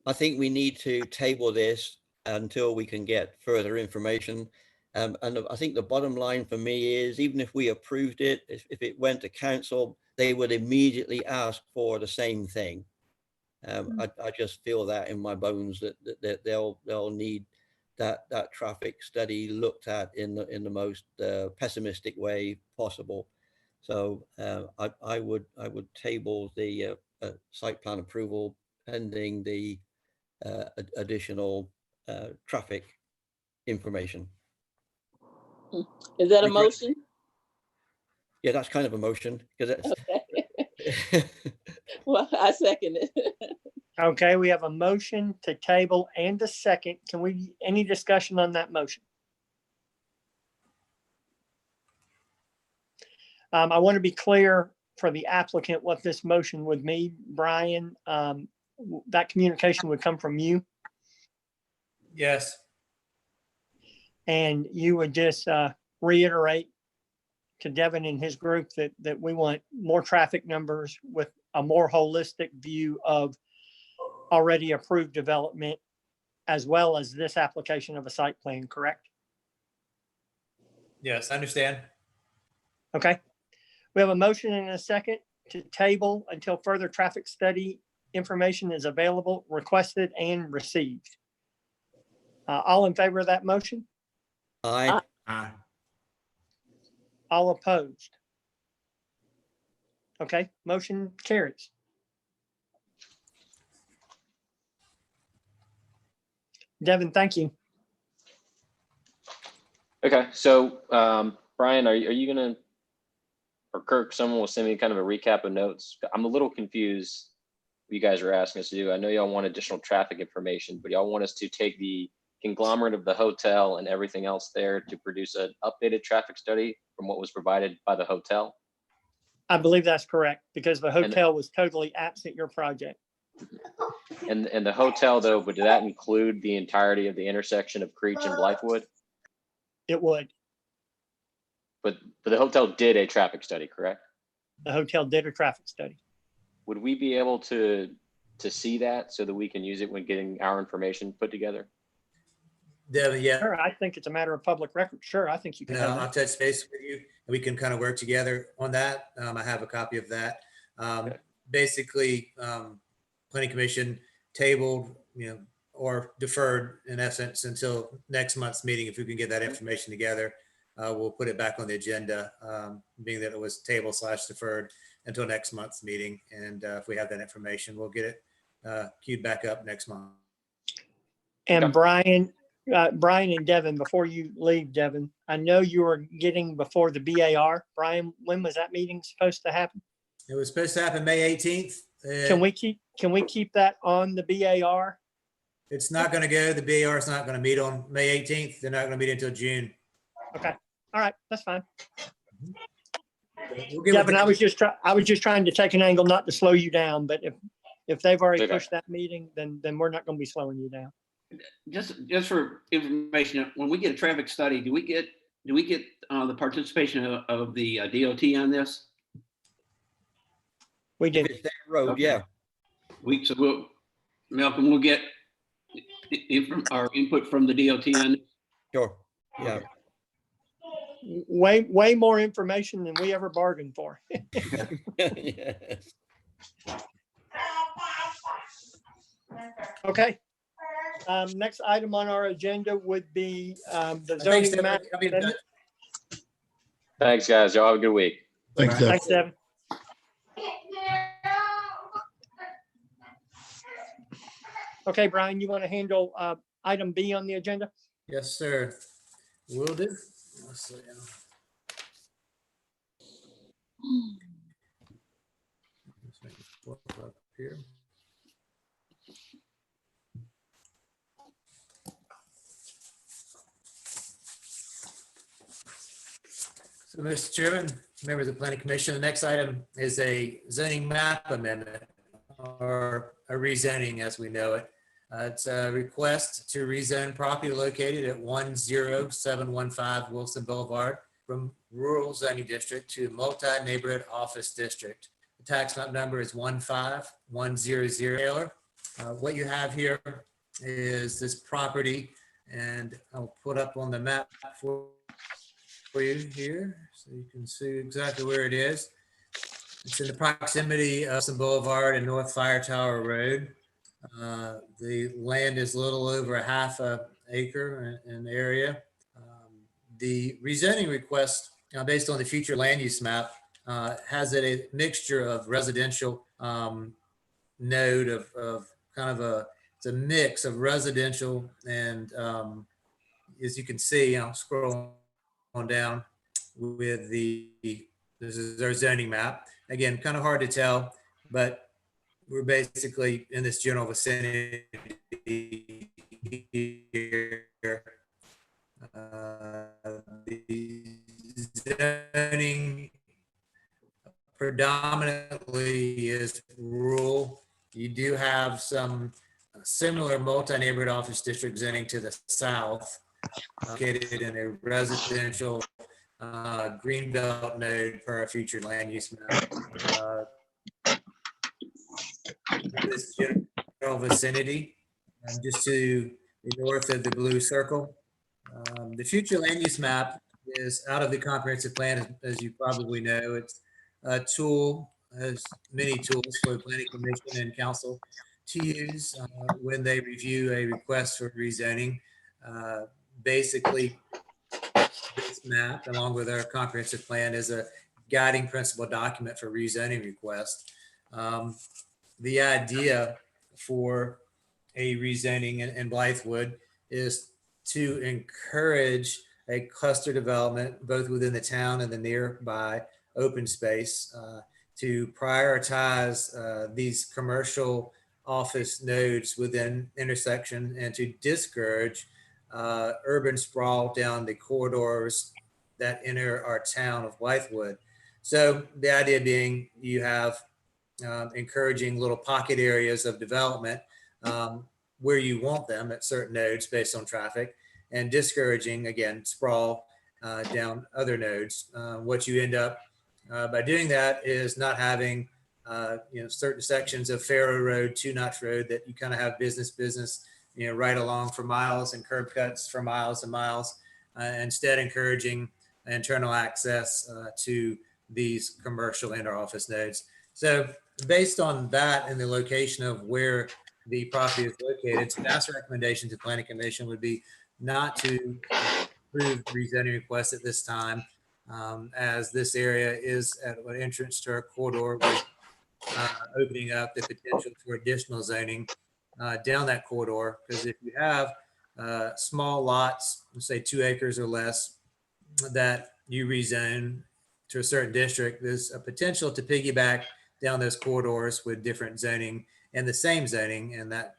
I think we need to table this until we can get further information. And I think the bottom line for me is, even if we approved it, if it went to council, they would immediately ask for the same thing. I just feel that in my bones that they'll need that traffic study looked at in the most pessimistic way possible. So I would table the site plan approval pending the additional traffic information. Is that a Regret- motion? Yeah, that's kind of a motion, because Okay. Well, I second it. Okay, we have a motion to table and a second. Can we, any discussion on that motion? I want to be clear for the applicant what this motion would mean. Brian, that communication would come from you, Yes. and you would just reiterate to Devin and his group that we want more traffic numbers with a more holistic view of already approved development as well as this application of a site plan, correct? Yes, I understand. Okay. We have a motion and a second to table until further traffic study information is available, requested, and received. All in favor of that motion? Aye. Aye. All opposed? Okay, motion carries. Devin, thank you. Okay, so Brian, are you gonna, or Kirk, someone will send me kind of a recap of notes. I'm a little confused what you guys are asking us to do. I know y'all want additional traffic information, but y'all want us to take the conglomerate of the hotel and everything else there to produce an updated traffic study from what was provided by the hotel? I believe that's correct because the hotel was totally absent your project. And the hotel though, but did that include the entirety of the intersection of Creech and Blythewood? It would. But the hotel did a traffic study, correct? The hotel did a traffic study. Would we be able to see that so that we can use it when getting our information put together? Devin, yeah, Sure, I think it's a matter of public record. Sure, I think you can. have I'll that. touch base with you. We can kind of work together on that. I have a copy of that. Okay. Basically, Planning Commission tabled, or deferred in essence until next month's meeting. If we can get that information together, we'll put it back on the agenda, being that it was table / deferred until next month's meeting. And if we have that information, we'll get it queued back up next month. And Okay. Brian and Devin, before you leave, Devin, I know you were getting before the BAR. Brian, when was that meeting supposed to happen? It was supposed to happen May 18th. Can we keep that on the BAR? It's not going to go. The BAR is not going to meet on May 18th. They're not going to meet until June. Okay. All right. That's fine. We'll get with Devin, the- I was just trying to take an angle not to slow you down, but if they've already Okay. pushed that meeting, then we're not going to be slowing you down. Just for information, when we get a traffic study, do we get the participation of the DOT on this? We If did. it's that road, Okay. yeah. Malcolm, we'll get our input from the DOT on. Sure. Yeah. Way more information than we ever bargained for. Yes. Okay. Next item on our agenda would be the Thanks, zoning Devin. map. I'll be in touch. Thanks, guys. Y'all have a good week. Thanks, Deb. Thanks, Devin. Okay, Brian, you want to handle item B on the agenda? Yes, sir. Will do. Let's see. Let's make it pop up here. So, Mr. Chairman, members of the Planning Commission, the next item is a zoning map amendment or a rezoning as we know it. It's a request to rezone property located at 10715 Wilson Boulevard from rural zoning district to multi-neighborhood office district. The tax map number is 15100 Taylor. What you have here is this property, and I'll put up on the map for you here so you can see exactly where it is. It's in the proximity of Wilson Boulevard and North Fire Tower Road. The land is a little over a half a acre in area. The rezoning request, based on the future land use map, has a mixture of residential node of kind of it's a mix of residential and as you can see, I'll scroll on down with this is our zoning map. Again, kind of hard to tell, but we're basically in this general vicinity here. The zoning predominantly is rural. You do have some similar multi-neighborhood office district zoning to the south, located in a residential greenbelt node per our future land use map. this general vicinity, just to the north of the blue circle. The future land use map is out of the comprehensive plan, as you probably know. It's a tool, as many tools for the planning commission and council to use when they review a request for rezoning. Basically, this map, along with our comprehensive plan, is a guiding principle document for rezoning requests. The idea for a rezoning in Blythewood is to encourage a cluster development both within the town and the nearby open space, to prioritize these commercial office nodes within intersection, and to discourage urban sprawl down the corridors that enter our town of Blythewood. So the idea being you have encouraging little pocket areas of development where you want them at certain nodes based on traffic, and discouraging, again, sprawl down other nodes. What you end up by doing that is not having certain sections of Faro Road, Two Notch Road that you kind of have business, right along for miles, and curb cuts for miles and miles. Instead, encouraging internal access to these commercial and/or office nodes. So based on that and the location of where the property is located, staff's recommendation to Planning Commission would be not to approve rezoning requests at this time, as this area is at an entrance to our corridor, with opening up the potential for additional zoning down that corridor. Because if you have small lots, let's say 2 acres or less, that you rezone to a certain district, there's a potential to piggyback down those corridors with different zoning and the same zoning in that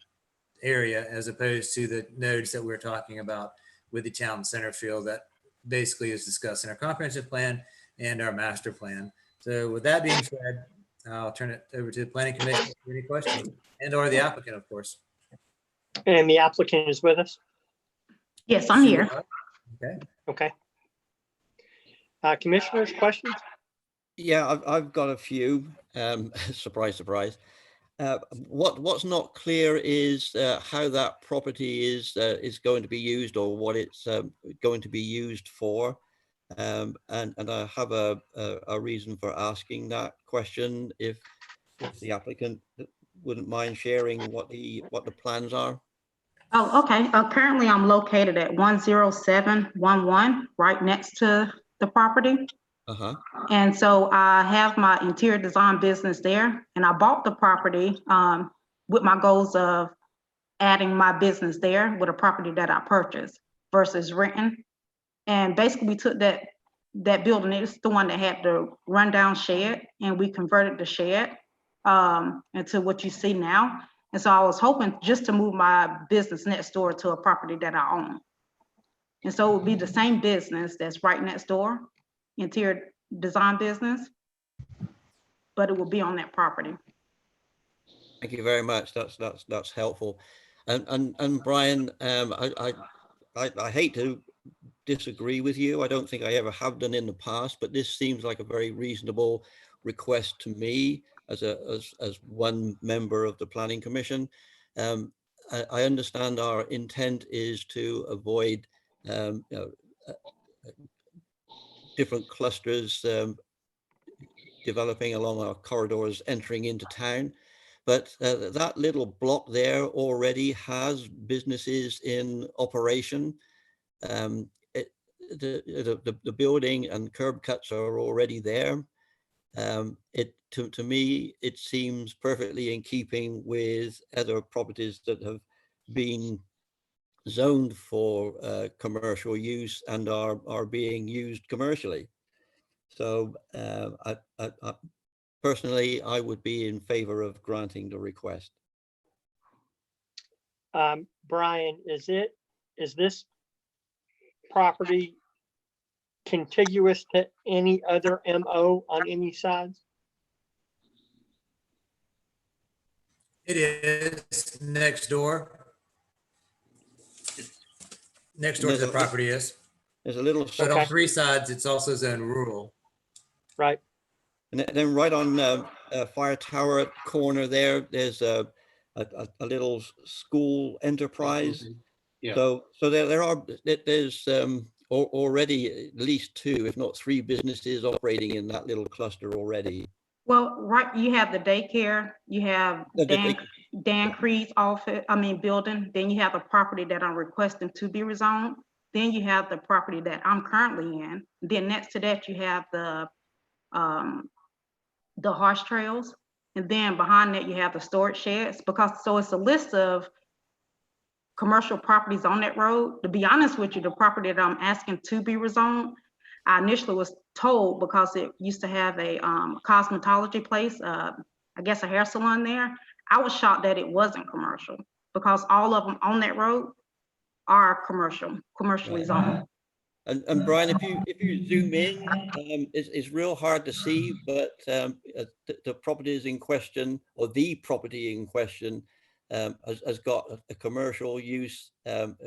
area, as opposed to the nodes that we're talking about with the town center field that basically is discussed in our comprehensive plan and our master plan. So with that being said, I'll turn it over to the Planning Commission for any questions, and/or the applicant, of course. And the applicant is with us? Yes, I'm here. Okay. Okay. Commissioners, questions? Yeah, I've got a few. Surprise, surprise. What's not clear is how that property is going to be used, or what it's going to be used for. And I have a reason for asking that question. If the applicant wouldn't mind sharing what the plans are. Oh, okay. Currently, I'm located at 10711, right next to the property. Uh-huh. And so I have my interior design business there, and I bought the property with my goals of adding my business there with a property that I purchased versus renting. And basically, we took that building, it's the one that had the rundown shed, and we converted the shed into what you see now. And so I was hoping just to move my business next door to a property that I own. And so it would be the same business that's right next door, interior design business, but it will be on that property. Thank you very much. That's helpful. And Brian, I hate to disagree with you. I don't think I ever have done in the past, but this seems like a very reasonable request to me as one member of the Planning Commission. I understand our intent is to avoid different clusters developing along our corridors entering into town. But that little block there already has businesses in operation. The building and curb cuts are already there. To me, it seems perfectly in keeping with other properties that have been zoned for commercial use and are being used commercially. So personally, I would be in favor of granting the request. Brian, is this property contiguous to any other MO on any sides? It is next door. Next door to the property is. There's a little. But on 3 sides, it's also zoned rural. Right. And then right on fire tower corner there, there's a little school enterprise. Yeah. So there's already at least 2, if not 3 businesses operating in that little cluster already. Well, right, you have the daycare, you have Dan Creed's office, building, then you have the property that I'm requesting to be rezoned. Then you have the property that I'm currently in. Then next to that, you have the horse trails. And then behind that, you have the storage sheds, so it's a list of commercial properties on that road. To be honest with you, the property that I'm asking to be rezoned, I initially was told, because it used to have a cosmetology place, I guess a hair salon there. I was shocked that it wasn't commercial, because all of them on that road are commercially zoned. And Brian, if you zoom in, it's real hard to see, but the properties in question, or the property in question, has got a commercial use on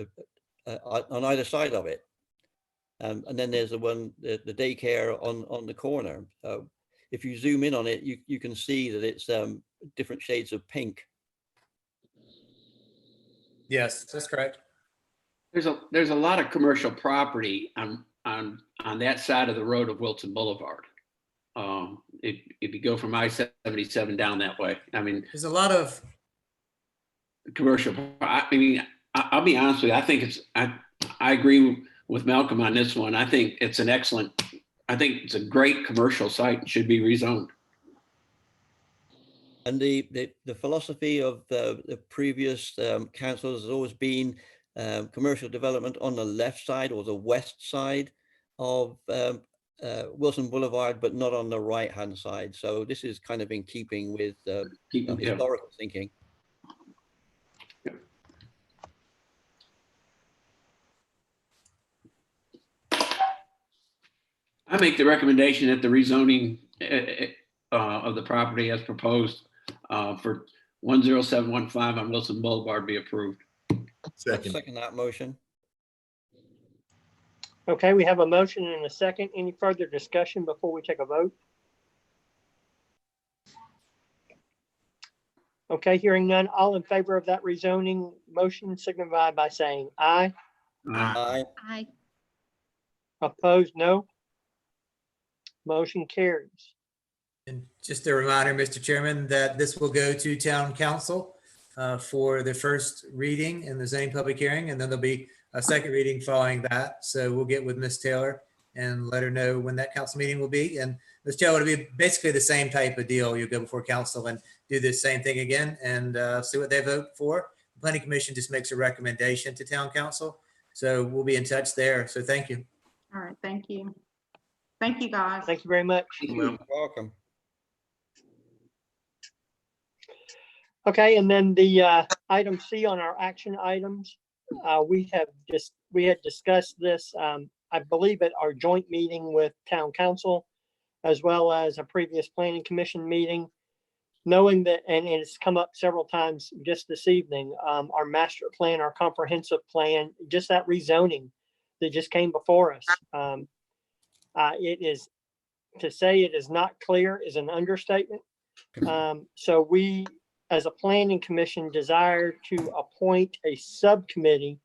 either side of it. And then there's the daycare on the corner. If you zoom in on it, you can see that it's different shades of pink. Yes, that's correct. There's a lot of commercial property on that side of the road of Wilson Boulevard. If you go from I-77 down that way, I mean, there's a lot of commercial. I mean, I'll be honest with you. I think I agree with Malcolm on this one. I think it's a great commercial site and should be rezoned. And the philosophy of the previous councils has always been commercial development on the left side or the west side of Wilson Boulevard, but not on the right-hand side. So this is kind of in keeping with historical thinking. I make the recommendation that the rezoning of the property as proposed for 10715 on Wilson Boulevard be approved. Second that motion. Okay, we have a motion and a second. Any further discussion before we take a vote? Okay, hearing none, all in favor of that rezoning motion signify by saying aye. Aye. Aye. Opposed, no. Motion carries. And just a reminder, Mr. Chairman, that this will go to town council for the first reading in the zoning public hearing, and then there'll be a second reading following that. So we'll get with Ms. Taylor and let her know when that council meeting will be. And Ms. Taylor, it'll be basically the same type of deal. You'll go before council and do the same thing again and see what they vote for. The Planning Commission just makes a recommendation to town council. So we'll be in touch there. So thank you. All right, thank you. Thank you, guys. Thank you very much. You're welcome. Okay, and then the item C on our action items, we had discussed this, I believe, at our joint meeting with town council, as well as a previous planning commission meeting, knowing that, and it's come up several times just this evening, our master plan, our comprehensive plan, just that rezoning that just came before us. It is, to say it is not clear is an understatement. So we, as a planning commission, desire to appoint a subcommittee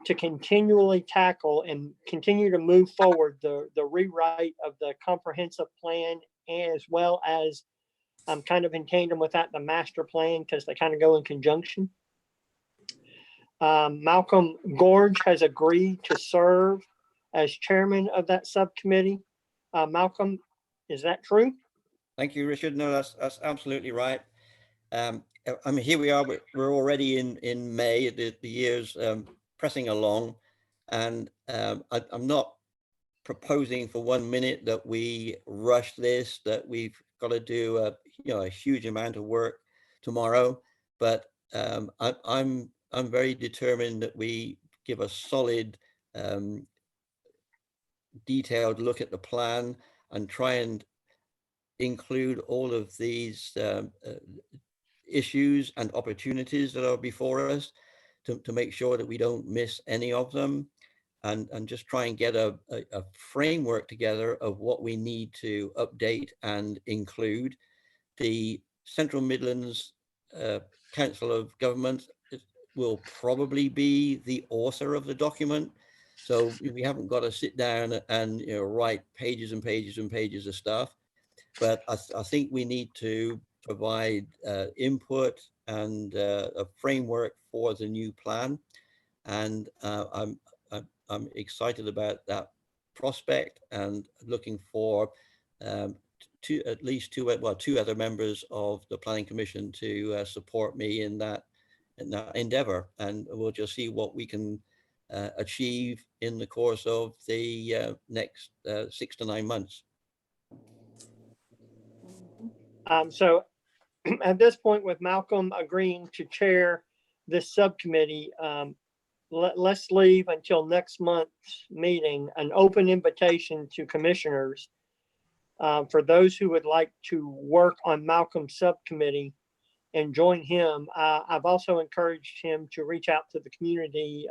to continually tackle and continue to move forward the rewrite of the comprehensive plan, as well as kind of in tandem with that, the master plan, because they kind of go in conjunction. Malcolm Gorge has agreed to serve as chairman of that subcommittee. Malcolm, is that true? Thank you, Richard. No, that's absolutely right. I mean, here we are. We're already in May. The year's pressing along, and I'm not proposing for 1 minute that we rush this. That we've got to do a huge amount of work tomorrow. But I'm very determined that we give a solid, detailed look at the plan and try and include all of these issues and opportunities that are before us to make sure that we don't miss any of them, and just try and get a framework together of what we need to update and include the Central Midlands Council of Government will probably be the author of the document. So we haven't got to sit down and write pages and pages and pages of stuff. But I think we need to provide input and a framework for the new plan. And I'm excited about that prospect and looking for at least two other members of the Planning Commission to support me in that endeavor. And we'll just see what we can achieve in the course of the next 6 to 9 months. So at this point, with Malcolm agreeing to chair this subcommittee, let's leave until next month's meeting an open invitation to commissioners for those who would like to work on Malcolm's subcommittee and join him. I've also encouraged him to reach out to the community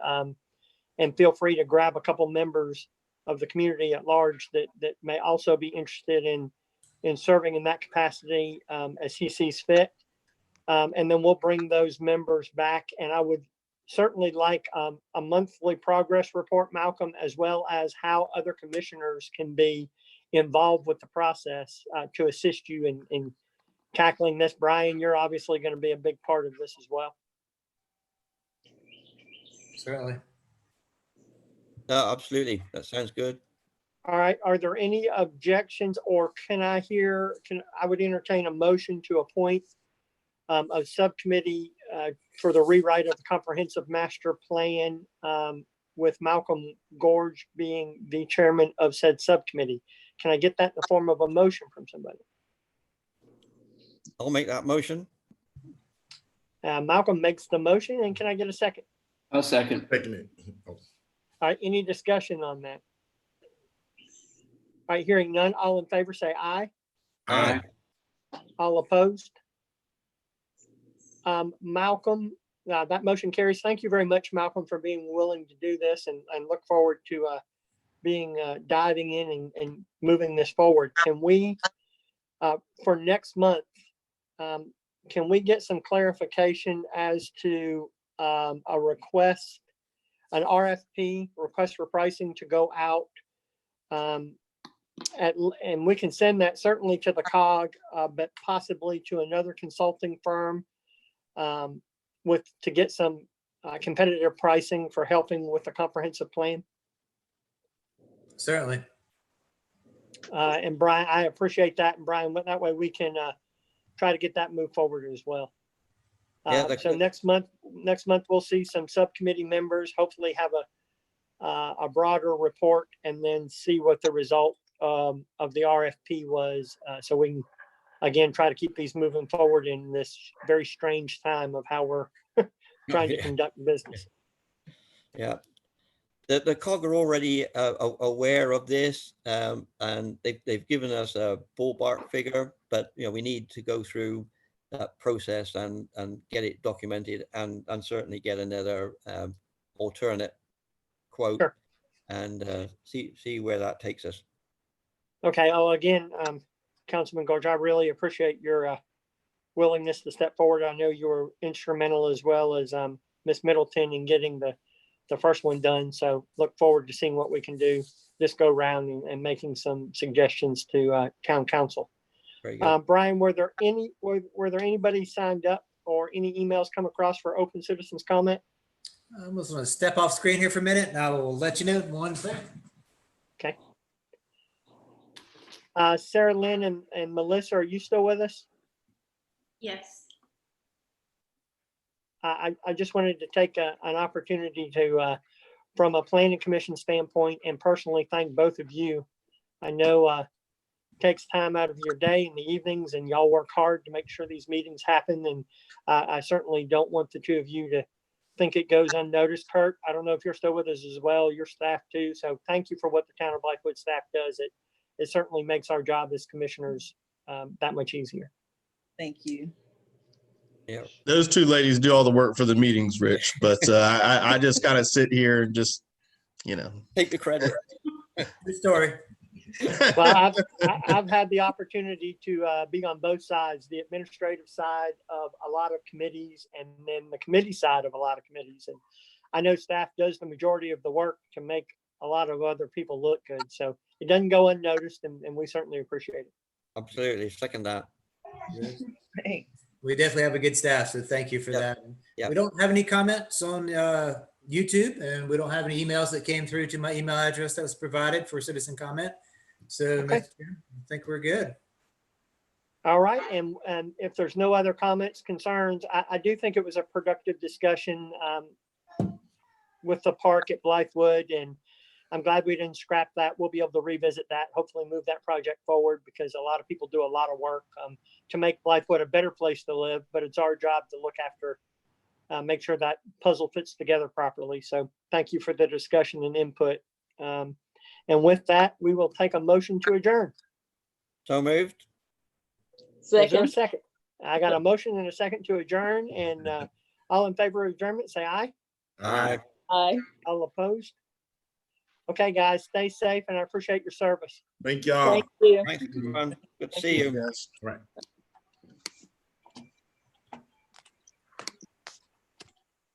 and feel free to grab a couple members of the community at large that may also be interested in serving in that capacity as he sees fit. And then we'll bring those members back. And I would certainly like a monthly progress report, Malcolm, as well as how other commissioners can be involved with the process to assist you in tackling this. Brian, you're obviously going to be a big part of this as well. Certainly. Absolutely. That sounds good. All right. Are there any objections, or I would entertain a motion to appoint a subcommittee for the rewrite of the comprehensive master plan with Malcolm Gorge being the chairman of said subcommittee. Can I get that in the form of a motion from somebody? I'll make that motion. Malcolm makes the motion, and can I get a second? I'll second. Second it. All right. Any discussion on that? All right. Hearing none. All in favor say aye. Aye. All opposed? Malcolm, that motion carries. Thank you very much, Malcolm, for being willing to do this, and look forward to diving in and moving this forward. Can we, for next month, can we get some clarification as to a request, an RFP, request for pricing to go out? And we can send that certainly to the COG, but possibly to another consulting firm to get some competitive pricing for helping with the comprehensive plan. Certainly. And Brian, I appreciate that. And Brian, that way we can try to get that moved forward as well. So next month we'll see some subcommittee members, hopefully have a broader report, and then see what the result of the RFP was. So we can, again, try to keep these moving forward in this very strange time of how we're trying to conduct business. Yeah. The COG are already aware of this, and they've given us a ballpark figure, but we need to go through that process and get it documented, and certainly get another alternate quote. Sure. And see where that takes us. Okay. Oh, again, Councilman Gorge, I really appreciate your willingness to step forward. I know you were instrumental, as well as Ms. Middleton, in getting the first one done. So look forward to seeing what we can do this go round and making some suggestions to town council. Brian, were there anybody signed up or any emails come across for open citizens comment? I'm just going to step off screen here for a minute, and I will let you know in 1 second. Okay. Sarah Lynn and Melissa, are you still with us? Yes. I just wanted to take an opportunity to, from a planning commission standpoint, and personally thank both of you. I know it takes time out of your day in the evenings, and y'all work hard to make sure these meetings happen. And I certainly don't want the two of you to think it goes unnoticed. Kurt, I don't know if you're still with us as well, your staff too. So thank you for what the town of Blythewood staff does. It certainly makes our job as commissioners that much easier. Thank you. Yeah. Those two ladies do all the work for the meetings, Rich, but I just kind of sit here and just, take the credit. Good story. Well, I've had the opportunity to be on both sides, the administrative side of a lot of committees and then the committee side of a lot of committees. And I know staff does the majority of the work to make a lot of other people look good. So it doesn't go unnoticed, and we certainly appreciate it. Absolutely. Second that. Thanks. We definitely have a good staff, so thank you for Yep. that. Yep. We don't have any comments on YouTube, and we don't have any emails that came through to my email address that was provided for citizen comment. So Okay. Mr. Chairman, I think we're good. All right, and if there's no other comments, concerns, I do think it was a productive discussion with the park at Blythewood, and I'm glad we didn't scrap that. We'll be able to revisit that, hopefully move that project forward, because a lot of people do a lot of work to make Blythewood a better place to live, but it's our job to look after, make sure that puzzle fits together properly. So thank you for the discussion and input. And with that, we will take a motion to adjourn. So moved. Is there a Second, second? I got a motion and a second to adjourn, and all in favor of adjournment, say aye. Aye. aye. All opposed? Okay, guys, stay safe, and I appreciate your service. Thank y'all. Thank you. Thanks, everyone. Good to Thank see you. you. Yes. Right.